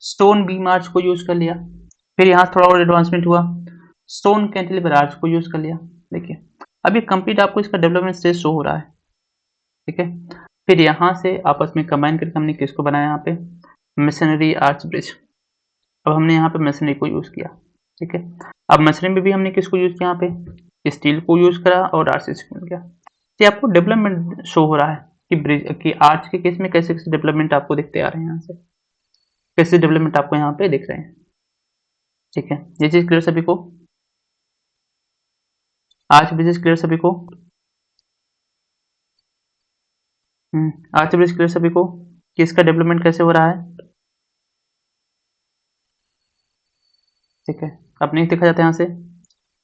स्टोन बीम आर्च को यूज कर लिया, फिर यहाँ थोड़ा और एडवांसमेंट हुआ, स्टोन कैंटिलीवर आर्च को यूज कर लिया। देखिए अब ये कंप्लीट आपको इसका डेवलपमेंट स्टेज शो हो रहा है, ठीक है। फिर यहाँ से आपस में कंबाइन करके हमने किसको बनाया, यहाँ पे मशीनरी आर्च ब्रिज। अब हमने यहाँ पे मशीनरी को यूज किया, ठीक है। अब मशीनरी में भी हमने किसको यूज किया, यहाँ पे स्टील को यूज करा और आरसीसी को किया। ये आपको डेवलपमेंट शो हो रहा है कि ब्रिज की आर्च के केस में कैसे कैसे डेवलपमेंट आपको दिखते आ रहे हैं, यहाँ से कैसे डेवलपमेंट आपको यहाँ पे दिख रहे हैं, ठीक है। ये चीज क्लियर सभी को, आर्च ब्रिज क्लियर सभी को, आर्च ब्रिज क्लियर सभी को कि इसका डेवलपमेंट कैसे हो रहा है, ठीक है। अब नेक्स्ट देखा जाता है यहाँ से,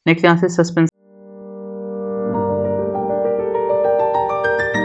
नेक्स्ट यहाँ से सस्पेंशन